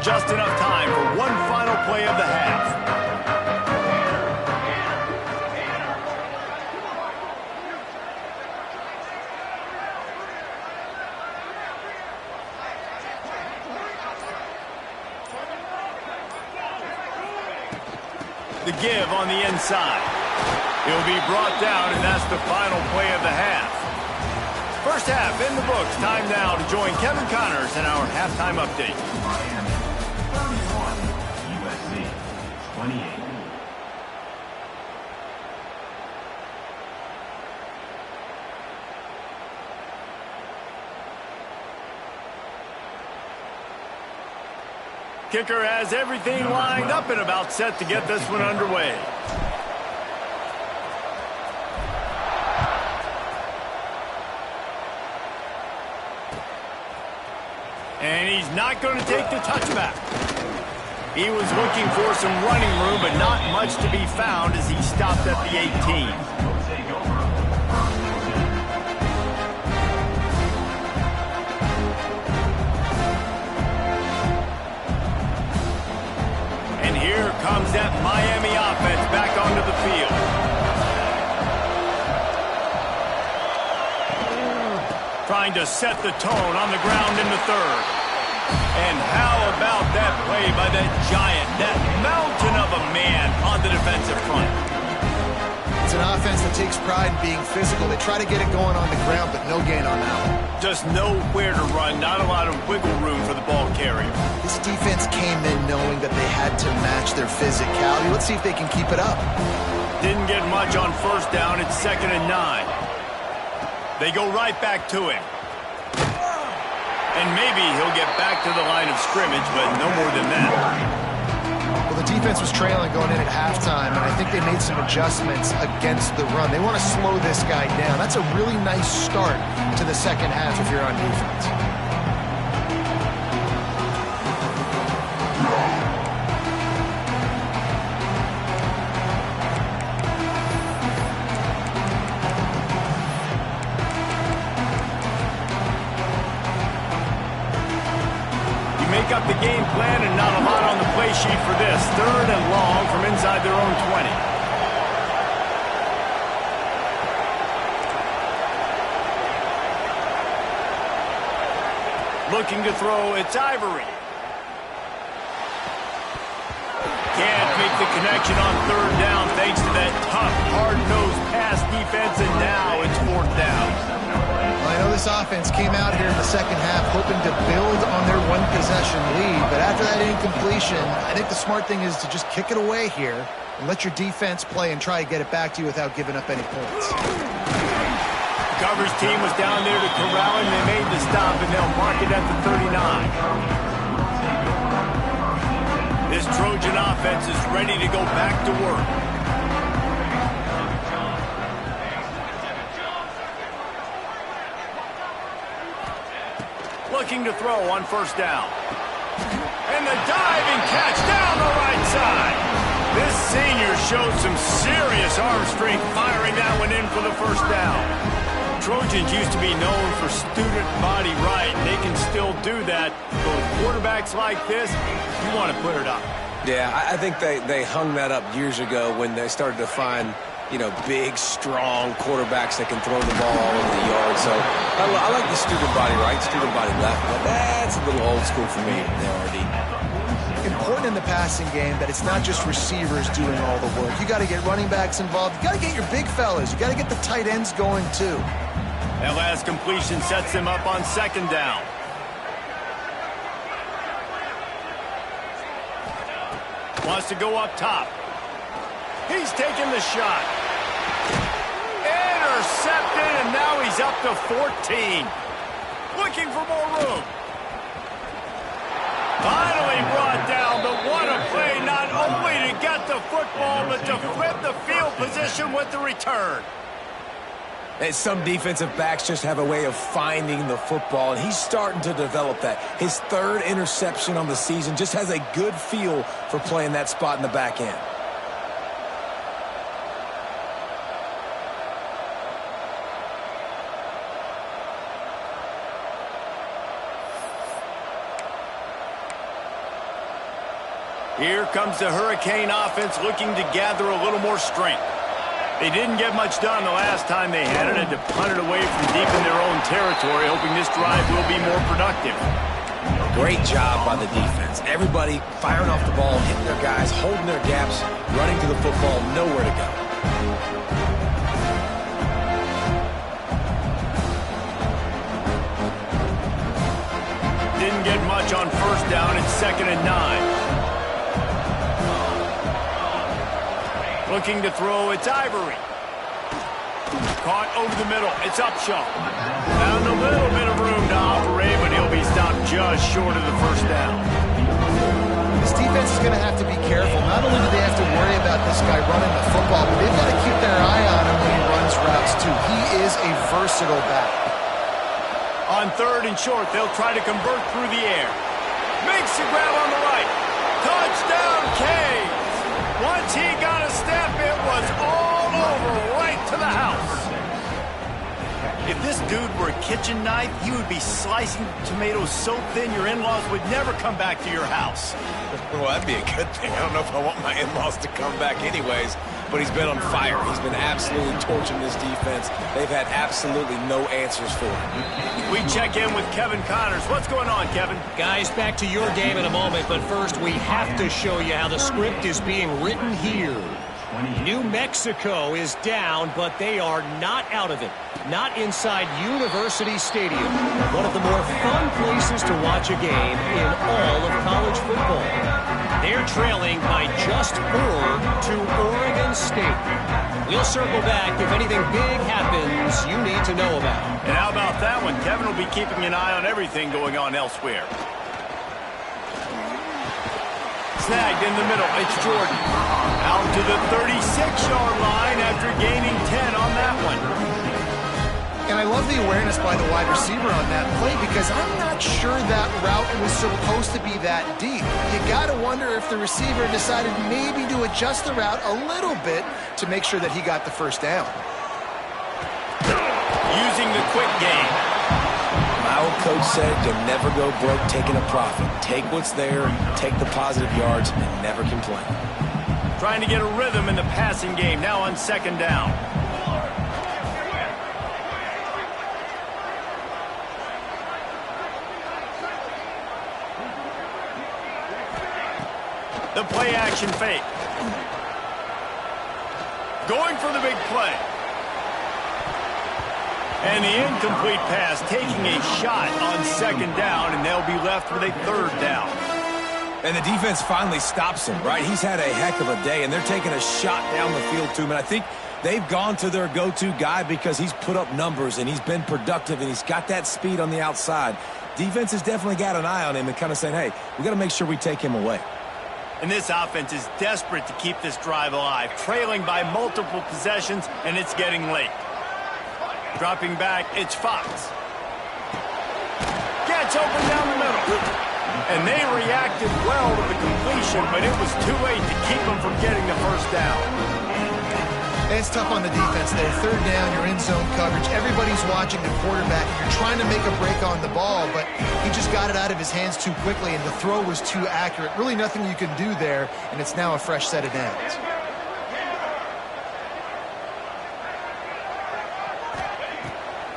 Just enough time for one final play of the half. The give on the inside. He'll be brought down, and that's the final play of the half. First half in the books. Time now to join Kevin Connors in our halftime update. Miami 31, USC 28. Kicker has everything lined up and about set to get this one underway. And he's not going to take the touchback. He was looking for some running room, but not much to be found as he stopped at the 18. Here comes that Miami offense back onto the field. Trying to set the tone on the ground in the 3rd. And how about that play by that giant, that mountain of a man on the defensive front? It's an offense that takes pride in being physical. They try to get it going on the ground, but no gain on that one. Just nowhere to run, not a lot of wiggle room for the ball carrier. This defense came in knowing that they had to match their physicality. Let's see if they can keep it up. Didn't get much on first down. It's 2nd and 9. They go right back to him. And maybe he'll get back to the line of scrimmage, but no more than that. Well, the defense was trailing going in at halftime, and I think they made some adjustments against the run. They want to slow this guy down. That's a really nice start to the second half if you're on defense. Make up the game plan and not a lot on the play sheet for this. 3rd and long from inside their own 20. Looking to throw, it's Ivory. Can't make the connection on 3rd down thanks to that tough, hard-nosed pass defense, and now it's 4th down. Well, I know this offense came out here in the second half hoping to build on their one-possession lead, but after that incompletion, I think the smart thing is to just kick it away here and let your defense play and try to get it back to you without giving up any points. The coverage team was down there to corral him. They made the stop, and they'll mark it at the 39. This Trojan offense is ready to go back to work. Looking to throw on 1st down. And the diving catch down the right side. This senior showed some serious arm strength firing that one in for the 1st down. Trojans used to be known for student body right. They can still do that. But with quarterbacks like this, you want to put it up. Yeah, I think they hung that up years ago when they started to find, you know, big, strong quarterbacks that can throw the ball all over the yard. So I like the student body right, student body left, but that's a little old school for me there, RD. Important in the passing game that it's not just receivers doing all the work. You got to get running backs involved. You got to get your big fellas. You got to get the tight ends going too. That last completion sets them up on 2nd down. Wants to go up top. He's taking the shot. Intercepted, and now he's up to 14. Looking for more room. Finally brought down, but what a play, not only to get the football, but to flip the field position with the return. And some defensive backs just have a way of finding the football, and he's starting to develop that. His 3rd interception on the season, just has a good feel for playing that spot in the back end. Here comes the Hurricane offense looking to gather a little more strength. They didn't get much done the last time they had it, and to punt it away from deep in their own territory, hoping this drive will be more productive. Great job by the defense. Everybody firing off the ball, hitting their guys, holding their gaps, running to the football, nowhere to go. Didn't get much on 1st down. It's 2nd and 9. Looking to throw, it's Ivory. Caught over the middle, it's Upshaw. Found a little bit of room to operate, but he'll be stopped just short of the 1st down. This defense is going to have to be careful. Not only do they have to worry about this guy running the football, but they've got to keep their eye on him when he runs routes too. He is a versatile back. On 3rd and short, they'll try to convert through the air. Makes the grab on the right. Touchdown, Canes. Once he got a step, it was all over, right to the house. If this dude were a kitchen knife, he would be slicing tomatoes so thin your in-laws would never come back to your house. Well, that'd be a good thing. I don't know if I want my in-laws to come back anyways, but he's been on fire. He's been absolutely torching this defense. They've had absolutely no answers for him. We check in with Kevin Connors. What's going on, Kevin? Guys, back to your game in a moment, but first we have to show you how the script is being written here. New Mexico is down, but they are not out of it. Not inside University Stadium, one of the more fun places to watch a game in all of college football. They're trailing by just 4 to Oregon State. We'll circle back if anything big happens you need to know about. And how about that one? Kevin will be keeping an eye on everything going on elsewhere. Snagged in the middle. It's Jordan. Out to the 36-yard line after gaining 10 on that one. And I love the awareness by the wide receiver on that play because I'm not sure that route was supposed to be that deep. You got to wonder if the receiver decided maybe to adjust the route a little bit to make sure that he got the first down. Using the quick game. My old coach said you'll never go broke taking a profit. Take what's there, take the positive yards, and never complain. Trying to get a rhythm in the passing game now on second down. The play action fake. Going for the big play. And the incomplete pass, taking a shot on second down, and they'll be left with a third down. And the defense finally stops him, right? He's had a heck of a day, and they're taking a shot down the field to him. And I think they've gone to their go-to guy because he's put up numbers, and he's been productive, and he's got that speed on the outside. Defense has definitely got an eye on him and kind of saying, hey, we got to make sure we take him away. And this offense is desperate to keep this drive alive, trailing by multiple possessions, and it's getting late. Dropping back, it's Fox. Gets open down the middle. And they reacted well to the completion, but it was too late to keep them from getting the first down. It's tough on the defense there. Third down, you're in zone coverage. Everybody's watching the quarterback. You're trying to make a break on the ball, but he just got it out of his hands too quickly, and the throw was too accurate. Really nothing you can do there, and it's now a fresh set of downs.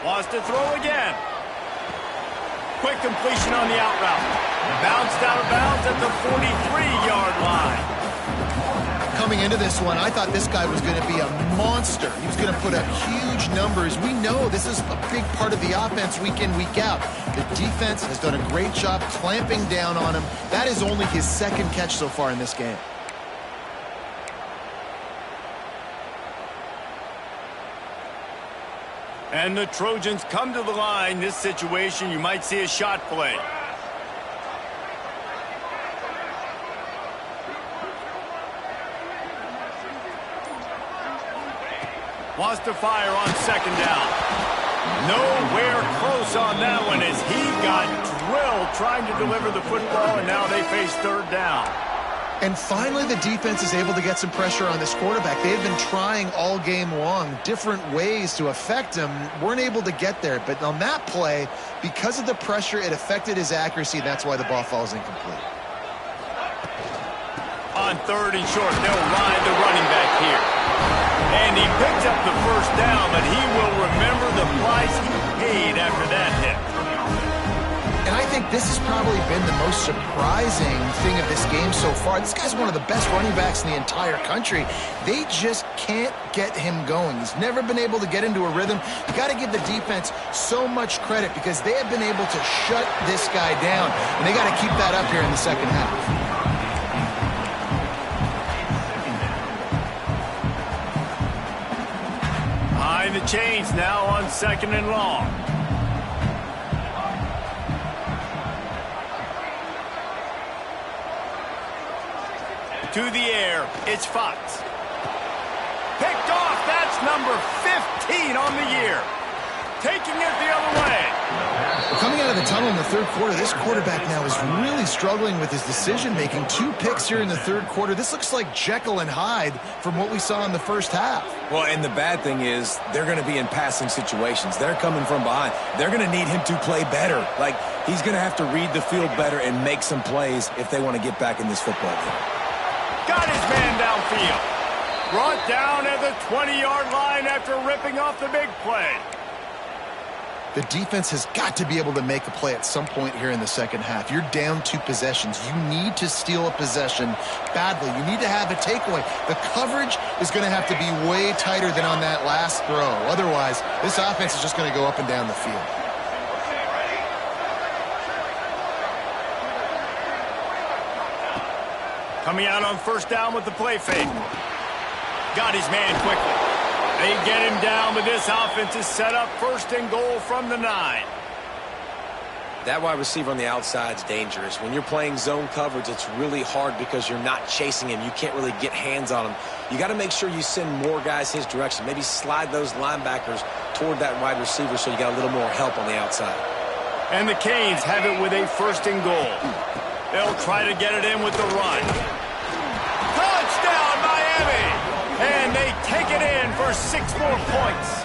Wants to throw again. Quick completion on the out route. Bounced out of bounds at the 43-yard line. Coming into this one, I thought this guy was going to be a monster. He was going to put up huge numbers. We know this is a big part of the offense week in, week out. The defense has done a great job clamping down on him. That is only his second catch so far in this game. And the Trojans come to the line. This situation, you might see a shot play. Wants to fire on second down. Nowhere close on that one as he got drilled trying to deliver the football, and now they face third down. And finally, the defense is able to get some pressure on this quarterback. They've been trying all game long different ways to affect him. Weren't able to get there. But on that play, because of the pressure, it affected his accuracy. That's why the ball falls incomplete. On third and short, they'll ride the running back here. And he picks up the first down, but he will remember the price he paid after that hit. And I think this has probably been the most surprising thing of this game so far. This guy's one of the best running backs in the entire country. They just can't get him going. He's never been able to get into a rhythm. You got to give the defense so much credit because they have been able to shut this guy down. And they got to keep that up here in the second half. Behind the chains now on second and long. To the air, it's Fox. Picked off, that's number 15 on the year. Taking it the other way. Coming out of the tunnel in the third quarter, this quarterback now is really struggling with his decision-making. 2 picks here in the third quarter. This looks like Jekyll and Hyde from what we saw in the first half. Well, and the bad thing is they're going to be in passing situations. They're coming from behind. They're going to need him to play better. Like, he's going to have to read the field better and make some plays if they want to get back in this football game. Got his man downfield. Brought down at the 20-yard line after ripping off the big play. The defense has got to be able to make a play at some point here in the second half. You're down 2 possessions. You need to steal a possession badly. You need to have a takeaway. The coverage is going to have to be way tighter than on that last throw. Otherwise, this offense is just going to go up and down the field. Coming out on first down with the play fake. Got his man quickly. They get him down, but this offense is set up first and goal from the 9. That wide receiver on the outside is dangerous. When you're playing zone coverage, it's really hard because you're not chasing him. You can't really get hands on him. You got to make sure you send more guys his direction. Maybe slide those linebackers toward that wide receiver so you got a little more help on the outside. And the Canes have it with a first and goal. They'll try to get it in with the run. Touchdown, Miami! And they take it in for 6 more points.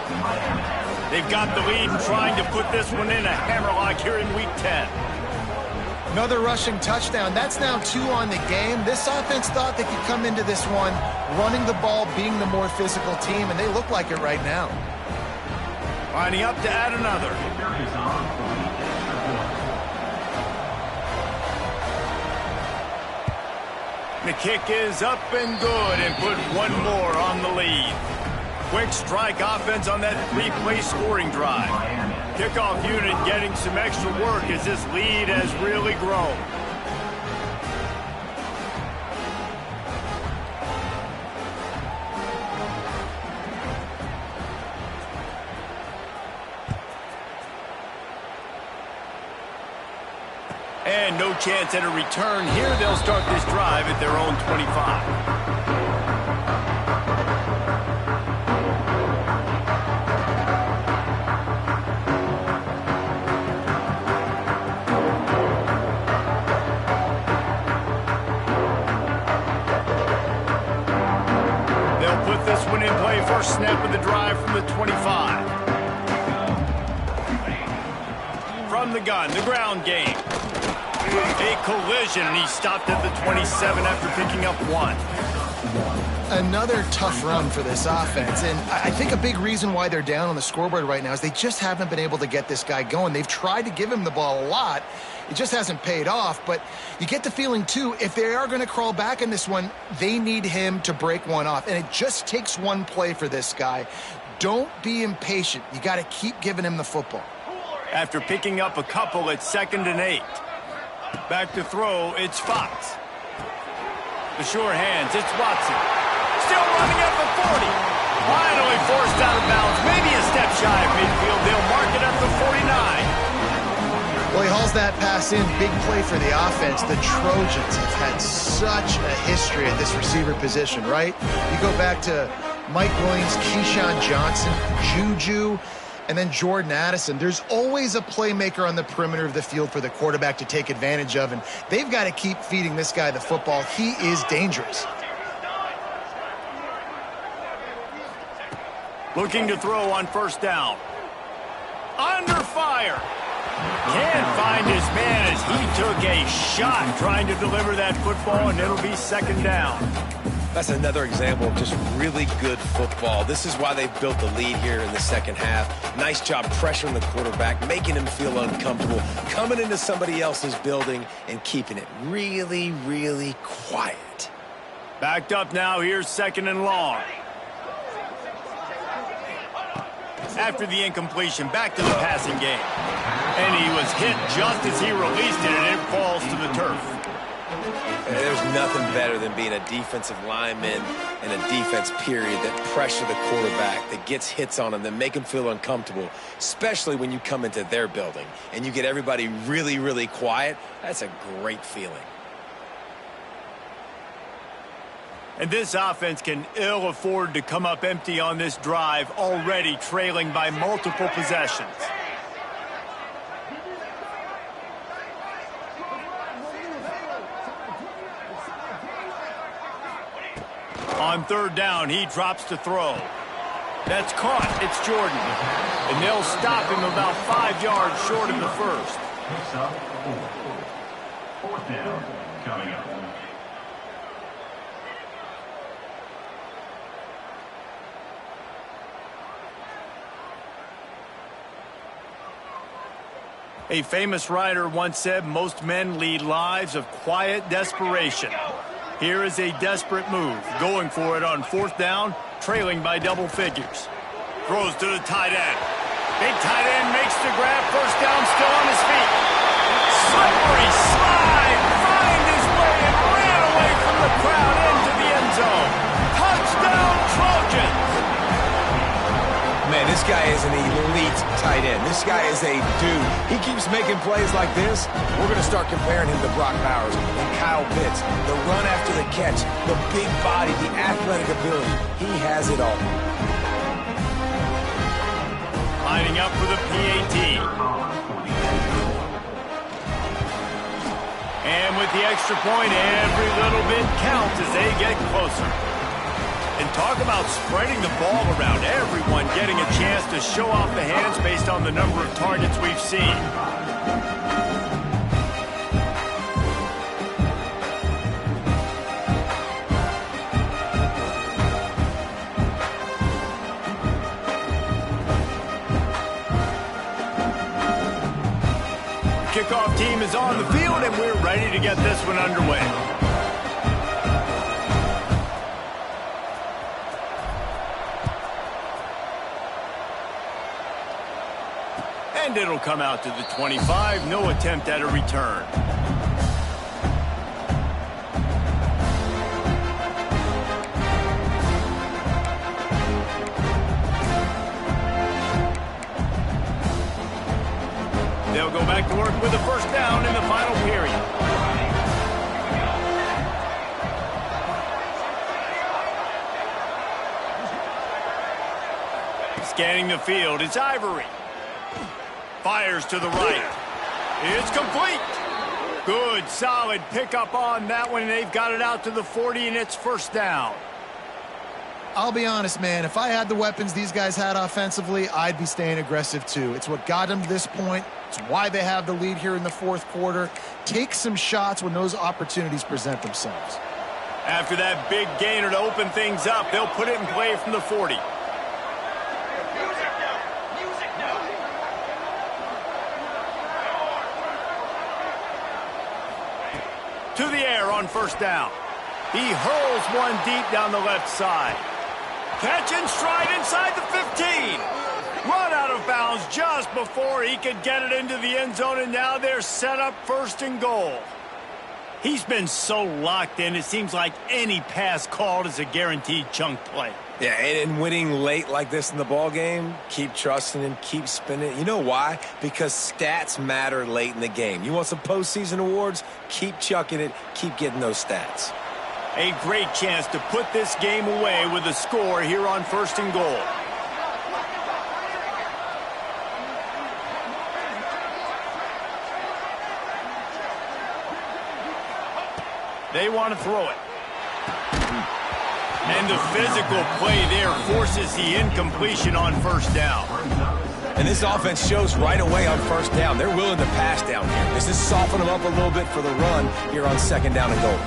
They've got the lead and trying to put this one in a hammerlock here in Week 10. Another rushing touchdown. That's now 2 on the game. This offense thought they could come into this one running the ball, being the more physical team, and they look like it right now. Lining up to add another. The kick is up and good and put 1 more on the lead. Quick strike offense on that 3-play scoring drive. Kickoff unit getting some extra work as this lead has really grown. And no chance at a return here. They'll start this drive at their own 25. First snap of the drive from the 25. From the gun, the ground game. A collision, and he stopped at the 27 after picking up 1. Another tough run for this offense, and I think a big reason why they're down on the scoreboard right now is they just haven't been able to get this guy going. They've tried to give him the ball a lot. It just hasn't paid off, but you get the feeling, too, if they are going to crawl back in this one, they need him to break one off, and it just takes one play for this guy. Don't be impatient. You got to keep giving him the football. After picking up a couple, it's 2nd and 8. Back to throw, it's Fox. The sure hands, it's Watson. Still running at the 40. Finally forced out of bounds, maybe a step shy of midfield. They'll mark it at the 49. Well, he hauls that pass in. Big play for the offense. The Trojans have had such a history at this receiver position, right? You go back to Mike Williams, Keyshawn Johnson, Juju, and then Jordan Addison. There's always a playmaker on the perimeter of the field for the quarterback to take advantage of, and they've got to keep feeding this guy the football. He is dangerous. Looking to throw on first down. Under fire. Can't find his man as he took a shot trying to deliver that football, and it'll be 2nd down. That's another example of just really good football. This is why they've built the lead here in the second half. Nice job pressuring the quarterback, making him feel uncomfortable, coming into somebody else's building and keeping it really, really quiet. Backed up now, here's 2nd and long. After the incompletion, back to the passing game. And he was hit just as he released it, and it falls to the turf. There's nothing better than being a defensive lineman in a defense period that pressure the quarterback, that gets hits on him, that make him feel uncomfortable, especially when you come into their building and you get everybody really, really quiet. That's a great feeling. And this offense can ill afford to come up empty on this drive, already trailing by multiple possessions. On 3rd down, he drops to throw. That's caught. It's Jordan. And they'll stop him about 5 yards short of the first. Picks up 4. 4th down coming up. A famous writer once said most men lead lives of quiet desperation. Here is a desperate move, going for it on 4th down, trailing by double figures. Throws to the tight end. Big tight end makes the grab, 1st down, still on his feet. Slippery slide, find his way and ran away from the crowd into the end zone. Touchdown, Trojans! Man, this guy is an elite tight end. This guy is a dude. He keeps making plays like this. We're going to start comparing him to Brock Bowers and Kyle Pitts. The run after the catch, the big body, the athletic ability. He has it all. Lining up for the PAT. And with the extra point, every little bit counts as they get closer. And talk about spreading the ball around, everyone getting a chance to show off the hands based on the number of targets we've seen. The kickoff team is on the field, and we're ready to get this one underway. And it'll come out to the 25. No attempt at a return. They'll go back to work with a 1st down in the final period. Scanning the field, it's Ivory. Fires to the right. It's complete. Good, solid pickup on that one. They've got it out to the 40, and it's 1st down. I'll be honest, man. If I had the weapons these guys had offensively, I'd be staying aggressive too. It's what got them to this point. It's why they have the lead here in the 4th quarter. Take some shots when those opportunities present themselves. After that big gainer to open things up, they'll put it in play from the 40. To the air on 1st down. He hurls one deep down the left side. Catch and stride inside the 15. Run out of bounds just before he could get it into the end zone, and now they're set up 1st and goal. He's been so locked in, it seems like any pass called is a guaranteed chunk play. Yeah, and winning late like this in the ball game, keep trusting him, keep spinning. You know why? Because stats matter late in the game. You want some postseason awards? Keep chucking it, keep getting those stats. A great chance to put this game away with a score here on 1st and goal. They want to throw it. And the physical play there forces the incompletion on 1st down. And this offense shows right away on 1st down. They're willing to pass down here. This is softening them up a little bit for the run here on 2nd down and goal.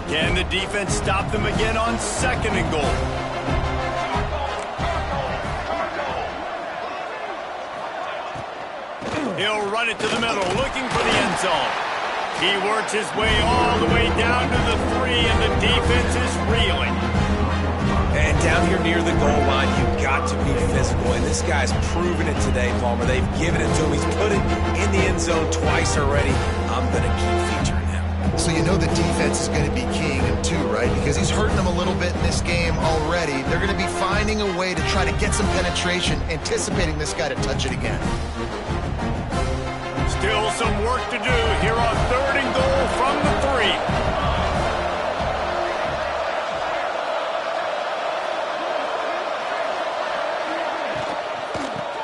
Can the defense stop them again on 2nd and goal? He'll run it to the middle, looking for the end zone. He works his way all the way down to the 3, and the defense is reeling. And down here near the goal line, you've got to be physical. And this guy's proven it today, Palmer. They've given it to him. He's put it in the end zone twice already. I'm going to keep featuring him. So you know the defense is going to be keying him too, right? Because he's hurting them a little bit in this game already. They're going to be finding a way to try to get some penetration, anticipating this guy to touch it again. Still some work to do here on 3rd and goal from the 3.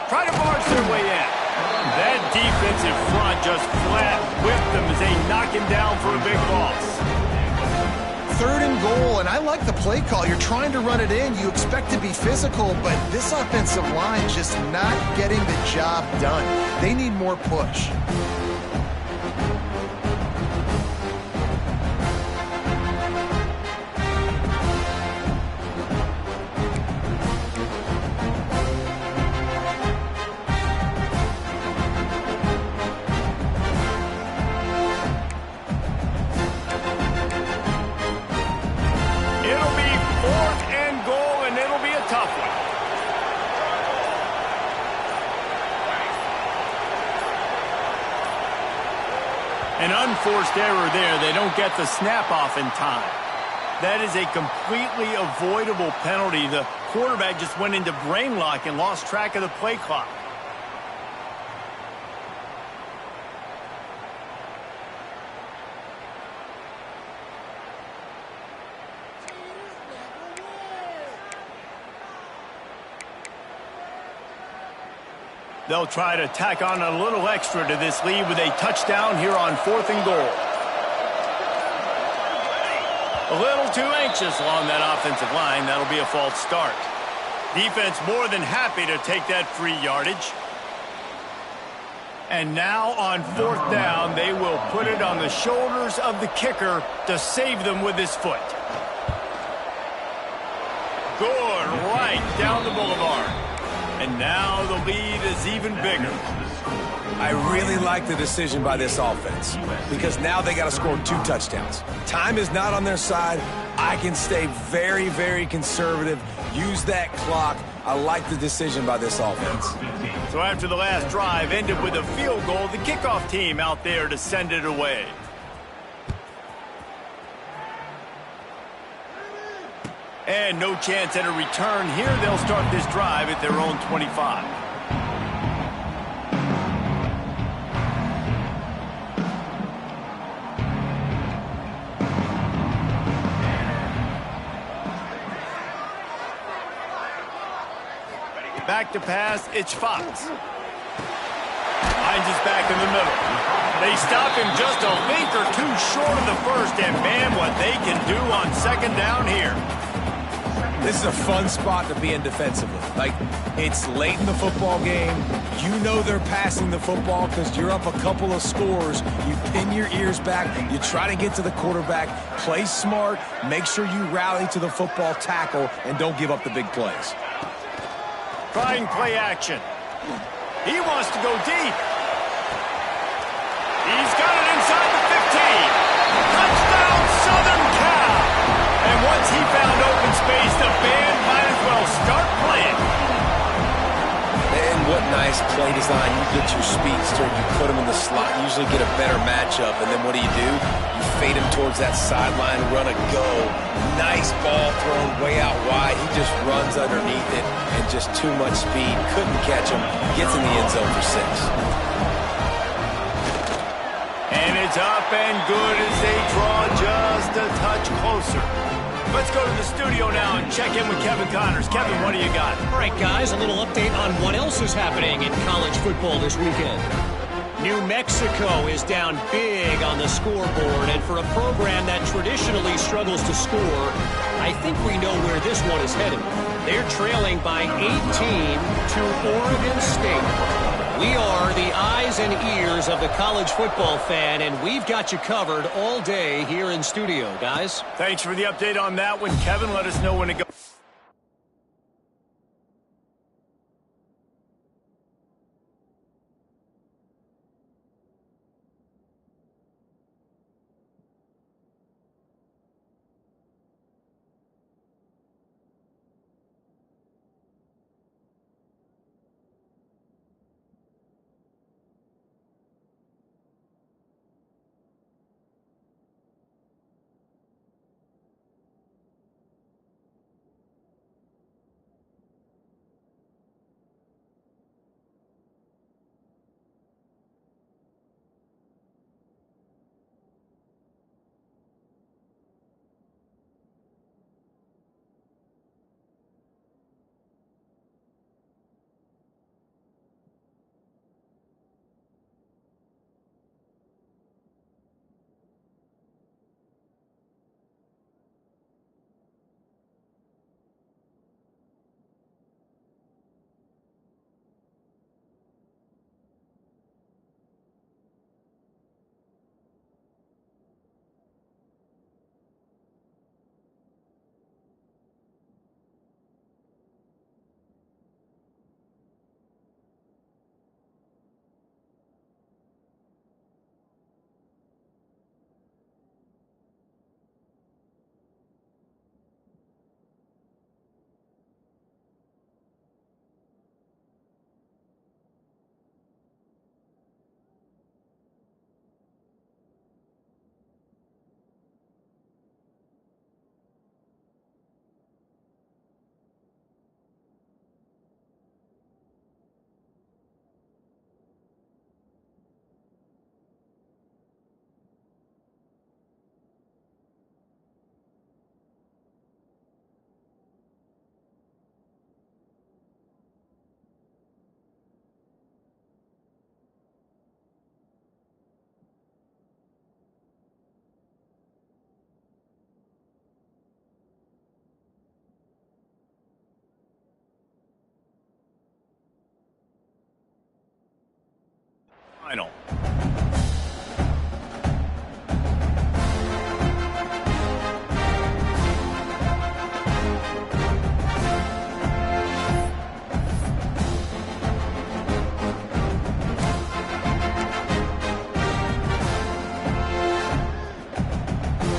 Try to barge their way in. That defensive front just flat whipped them as they knock him down for a big loss. 3rd and and goal, and I like the play call. You're trying to run it in. You expect to be physical, but this offensive line just not getting the job done. They need more push. An unforced error there. They don't get the snap off in time. That is a completely avoidable penalty. The quarterback just went into brain lock and lost track of the play clock. They'll try to tack on a little extra to this lead with a touchdown here on 4th and goal. A little too anxious along that offensive line. That'll be a false start. Defense more than happy to take that free yardage. And now on 4th down, they will put it on the shoulders of the kicker to save them with his foot. Good, right down the boulevard. And now the lead is even bigger. I really like the decision by this offense because now they got to score 2 touchdowns. Time is not on their side. I can stay very, very conservative, use that clock. I like the decision by this offense. So after the last drive ended with a field goal, the kickoff team out there to send it away. And no chance at a return here. They'll start this drive at their own 25. Back to pass, it's Fox. Hines is back in the middle. They stop him just a length or 2 short of the first, and man, what they can do on 2nd down here. This is a fun spot to be in defensively. Like, it's late in the football game. You know they're passing the football because you're up a couple of scores. You pin your ears back. You try to get to the quarterback. Play smart. Make sure you rally to the football tackle and don't give up the big plays. Trying play action. He wants to go deep. He's got it inside the 15. Touchdown, Southern Cal. And once he found open space, the band might as well start playing. And what nice play design. You get your speedster, you put him in the slot, usually get a better matchup, and then what do? You fade him towards that sideline, run a go. Nice ball thrown way out wide. He just runs underneath it, and just too much speed. Couldn't catch him. Gets in the end zone for 6. And it's up and good as they draw just a touch closer. Let's go to the studio now and check in with Kevin Connors. Kevin, what do you got? All right, guys, a little update on what else is happening in college football this weekend. New Mexico is down big on the scoreboard, and for a program that traditionally struggles to score, I think we know where this one is headed. They're trailing by 18 to Oregon State. We are the eyes and ears of the college football fan, and we've got you covered all day here in studio, guys. Thanks for the update on that one, Kevin. Let us know when it goes.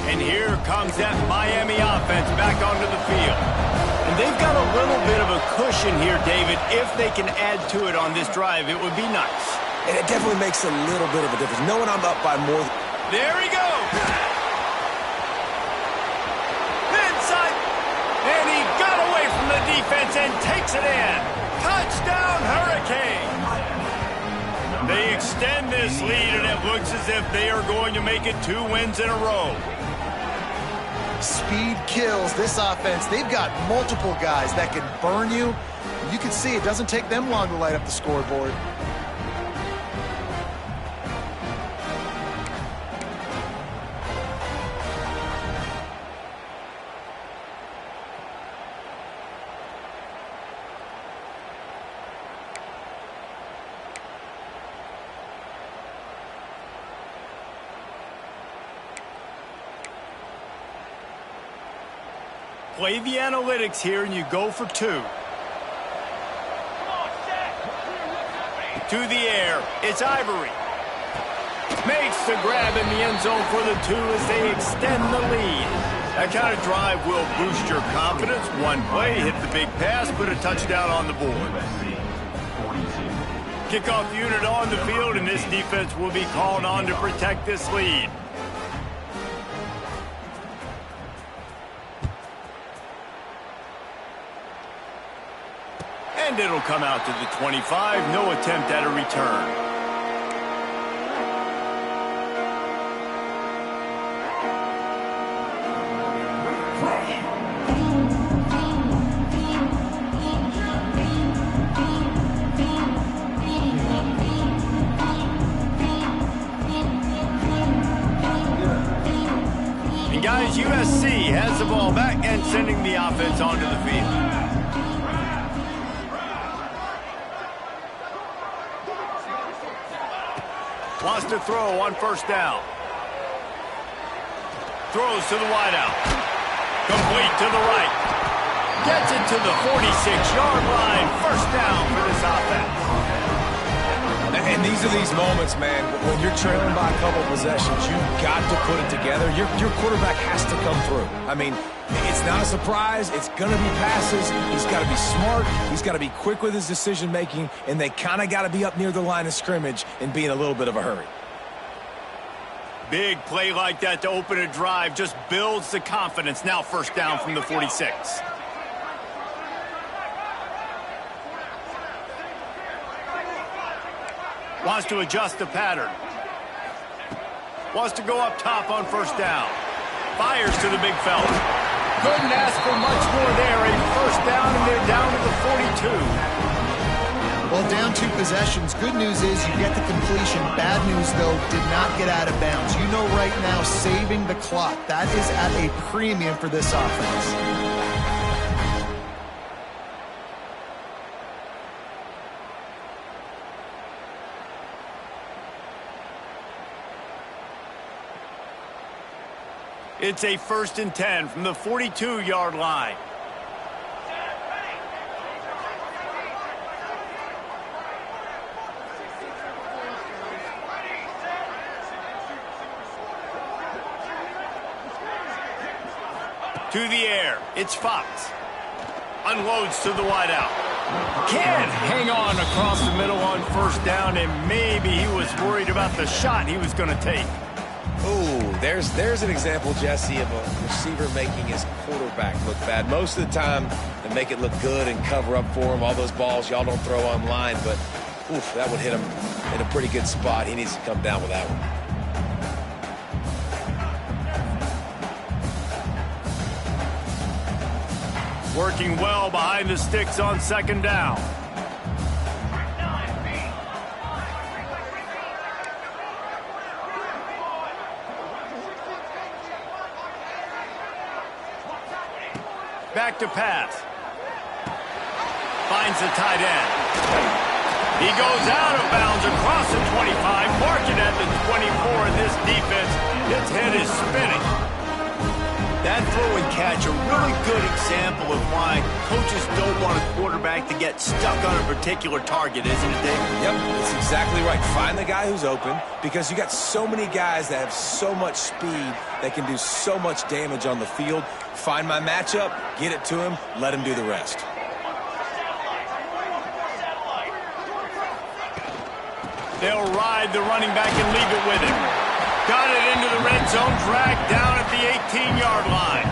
And here comes that Miami offense back onto the field. And they've got a little bit of a cushion here, David. If they can add to it on this drive, it would be nice. And it definitely makes a little bit of a difference. Knowing I'm up by more. There he goes. Inside. And he got away from the defense and takes it in. Touchdown, Hurricane. They extend this lead, and it looks as if they are going to make it 2 wins in a row. Speed kills this offense. They've got multiple guys that can burn you. You can see it doesn't take them long to light up the scoreboard. Play the analytics here, and you go for 2. To the air, it's Ivory. Makes the grab in the end zone for the 2 as they extend the lead. That kind of drive will boost your confidence. One play, hit the big pass, put a touchdown on the board. Kickoff unit on the field, and this defense will be called on to protect this lead. And it'll come out to the 25. No attempt at a return. And guys, USC has the ball back and sending the offense onto the field. Wants to throw on first down. Throws to the wideout. Complete to the right. Gets it to the 46-yard line. First down for this offense. And these are these moments, man, when you're trailing by a couple possessions, you've got to put it together. Your quarterback has to come through. I mean, it's not a surprise. It's going to be passes. He's got to be smart. He's got to be quick with his decision-making, and they kind of got to be up near the line of scrimmage and be in a little bit of a hurry. Big play like that to open a drive just builds the confidence. Now first down from the 46. Wants to adjust the pattern. Wants to go up top on first down. Fires to the big fella. Couldn't ask for much more there. A first down, and they're down to the 42. Well, down 2 possessions. Good news is you get the completion. Bad news, though, did not get out of bounds. You know right now, saving the clock. That is at a premium for this offense. It's a 1st and 10 from the 42-yard line. To the air, it's Fox. Unloads to the wideout. Can't hang on across the middle on first down, and maybe he was worried about the shot he was going to take. Ooh, there's an example, Jesse, of a receiver making his quarterback look bad. Most of the time, they make it look good and cover up for him. All those balls y'all don't throw online, but oof, that would hit him in a pretty good spot. He needs to come down with that one. Working well behind the sticks on second down. Back to pass. Finds the tight end. He goes out of bounds across the 25, marking at the 24, and this defense, its head is spinning. That throw and catch, a really good example of why coaches don't want a quarterback to get stuck on a particular target, isn't it, Dave? Yep, that's exactly right. Find the guy who's open, because you got so many guys that have so much speed that can do so much damage on the field. Find my matchup, get it to him, let him do the rest. They'll ride the running back and leave it with him. Got it into the red zone, dragged down at the 18-yard line.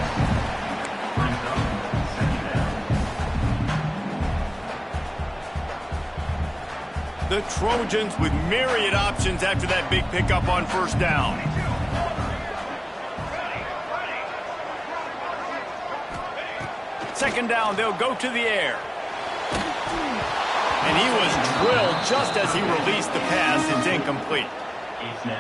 The Trojans with myriad options after that big pickup on first down. Second down, they'll go to the air. And he was drilled just as he released the pass. It's incomplete.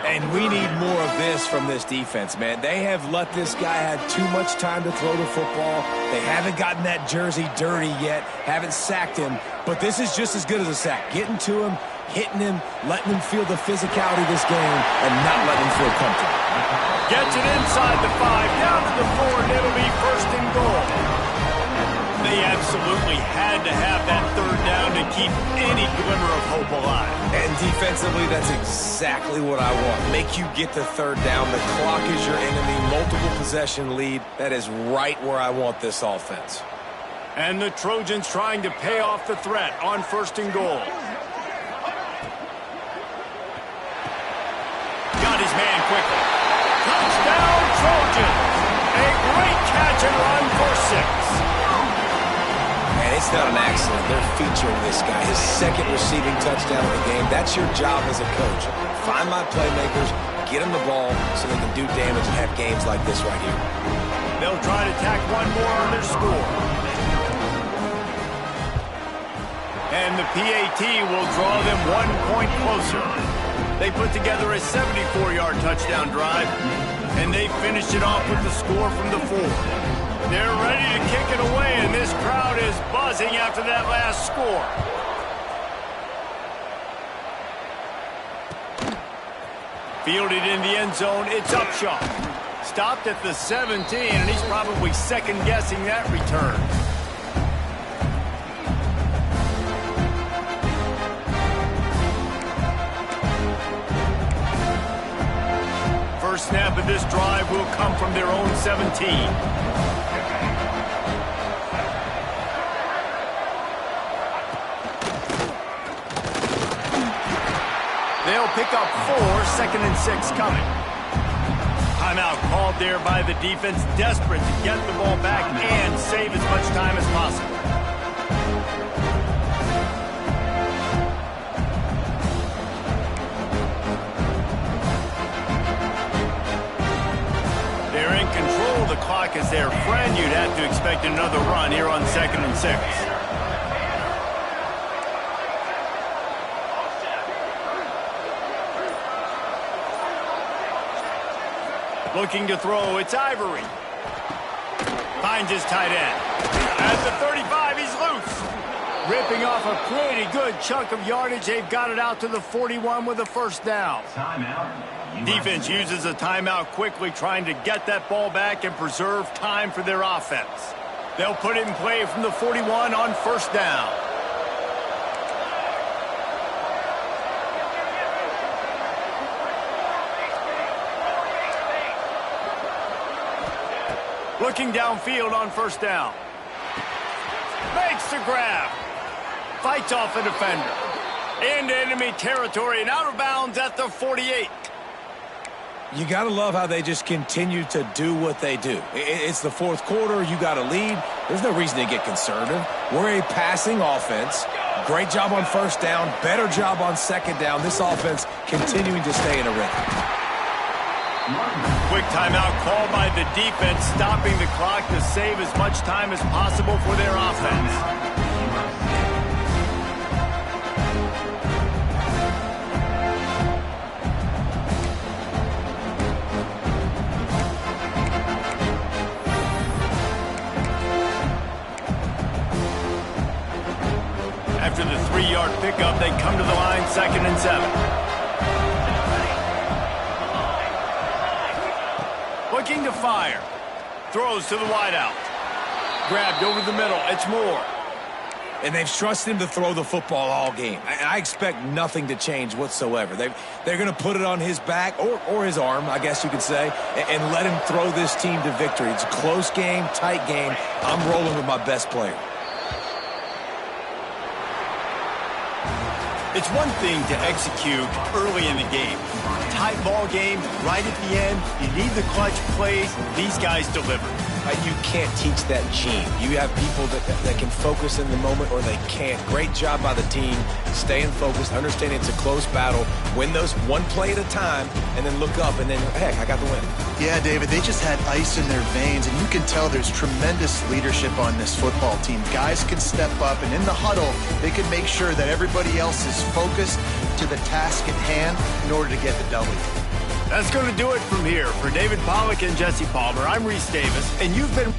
And we need more of this from this defense, man. They have let this guy have too much time to throw the football. They haven't gotten that jersey dirty yet, haven't sacked him. But this is just as good as a sack. Getting to him, hitting him, letting him feel the physicality of this game, and not letting him feel comfortable. Gets it inside the 5, down to the 4, and it'll be first and goal. They absolutely had to have that third down to keep any glimmer of hope alive. And defensively, that's exactly what I want. Make you get the third down. The clock is your enemy. Multiple possession lead. That is right where I want this offense. And the Trojans trying to pay off the threat on first and goal. Got his man quickly. Touchdown, Trojans! A great catch and run for 6. And it's not an accident. They're featuring this guy. His second receiving touchdown of the game. That's your job as a coach. Find my playmakers, get them the ball so they can do damage and have games like this right here. They'll try to tack one more on their score. And the PAT will draw them 1 point closer. They put together a 74-yard touchdown drive, and they finished it off with the score from the 4. They're ready to kick it away, and this crowd is buzzing after that last score. Fielded in the end zone, it's Upshaw. Stopped at the 17, and he's probably second-guessing that return. First snap of this drive will come from their own 17. They'll pick up 4, second and 6 coming. Timeout called there by the defense, desperate to get the ball back and save as much time as possible. They're in control of the clock as their friend. You'd have to expect another run here on second and 6. Looking to throw, it's Ivory. Finds his tight end. At the 35, he's loose. Ripping off a pretty good chunk of yardage. They've got it out to the 41 with a first down. Timeout. Defense uses a timeout quickly, trying to get that ball back and preserve time for their offense. They'll put it in play from the 41 on first down. Looking downfield on first down. Makes the grab. Fights off a defender. Into enemy territory and out of bounds at the 48. You got to love how they just continue to do what they do. It's the fourth quarter. You got a lead. There's no reason to get conservative. We're a passing offense. Great job on first down. Better job on second down. This offense continuing to stay in a rhythm. Quick timeout called by the defense, stopping the clock to save as much time as possible for their offense. After the 3-yard pickup, they come to the line, second and 7. Looking to fire. throws to the wideout. Grabbed over the middle. It's Moore. And they've trusted him to throw the football all game. I expect nothing to change whatsoever. They're going to put it on his back, or his arm, I guess you could say, and let him throw this team to victory. It's a close game, tight game. I'm rolling with my best player. It's one thing to execute early in the game. Tight ball game, right at the end, you need the clutch plays. These guys deliver. You can't teach that gene. You have people that can focus in the moment or they can't. Great job by the team, staying focused, understanding it's a close battle, win those one play at a time, and then look up, and then, heck, I got the win. Yeah, David, they just had ice in their veins, and you can tell there's tremendous leadership on this football team. Guys can step up, and in the huddle, they can make sure that everybody else is focused to the task at hand in order to get the W. That's going to do it from here. For David Pollack and Jesse Palmer, I'm Reese Davis, and you've been...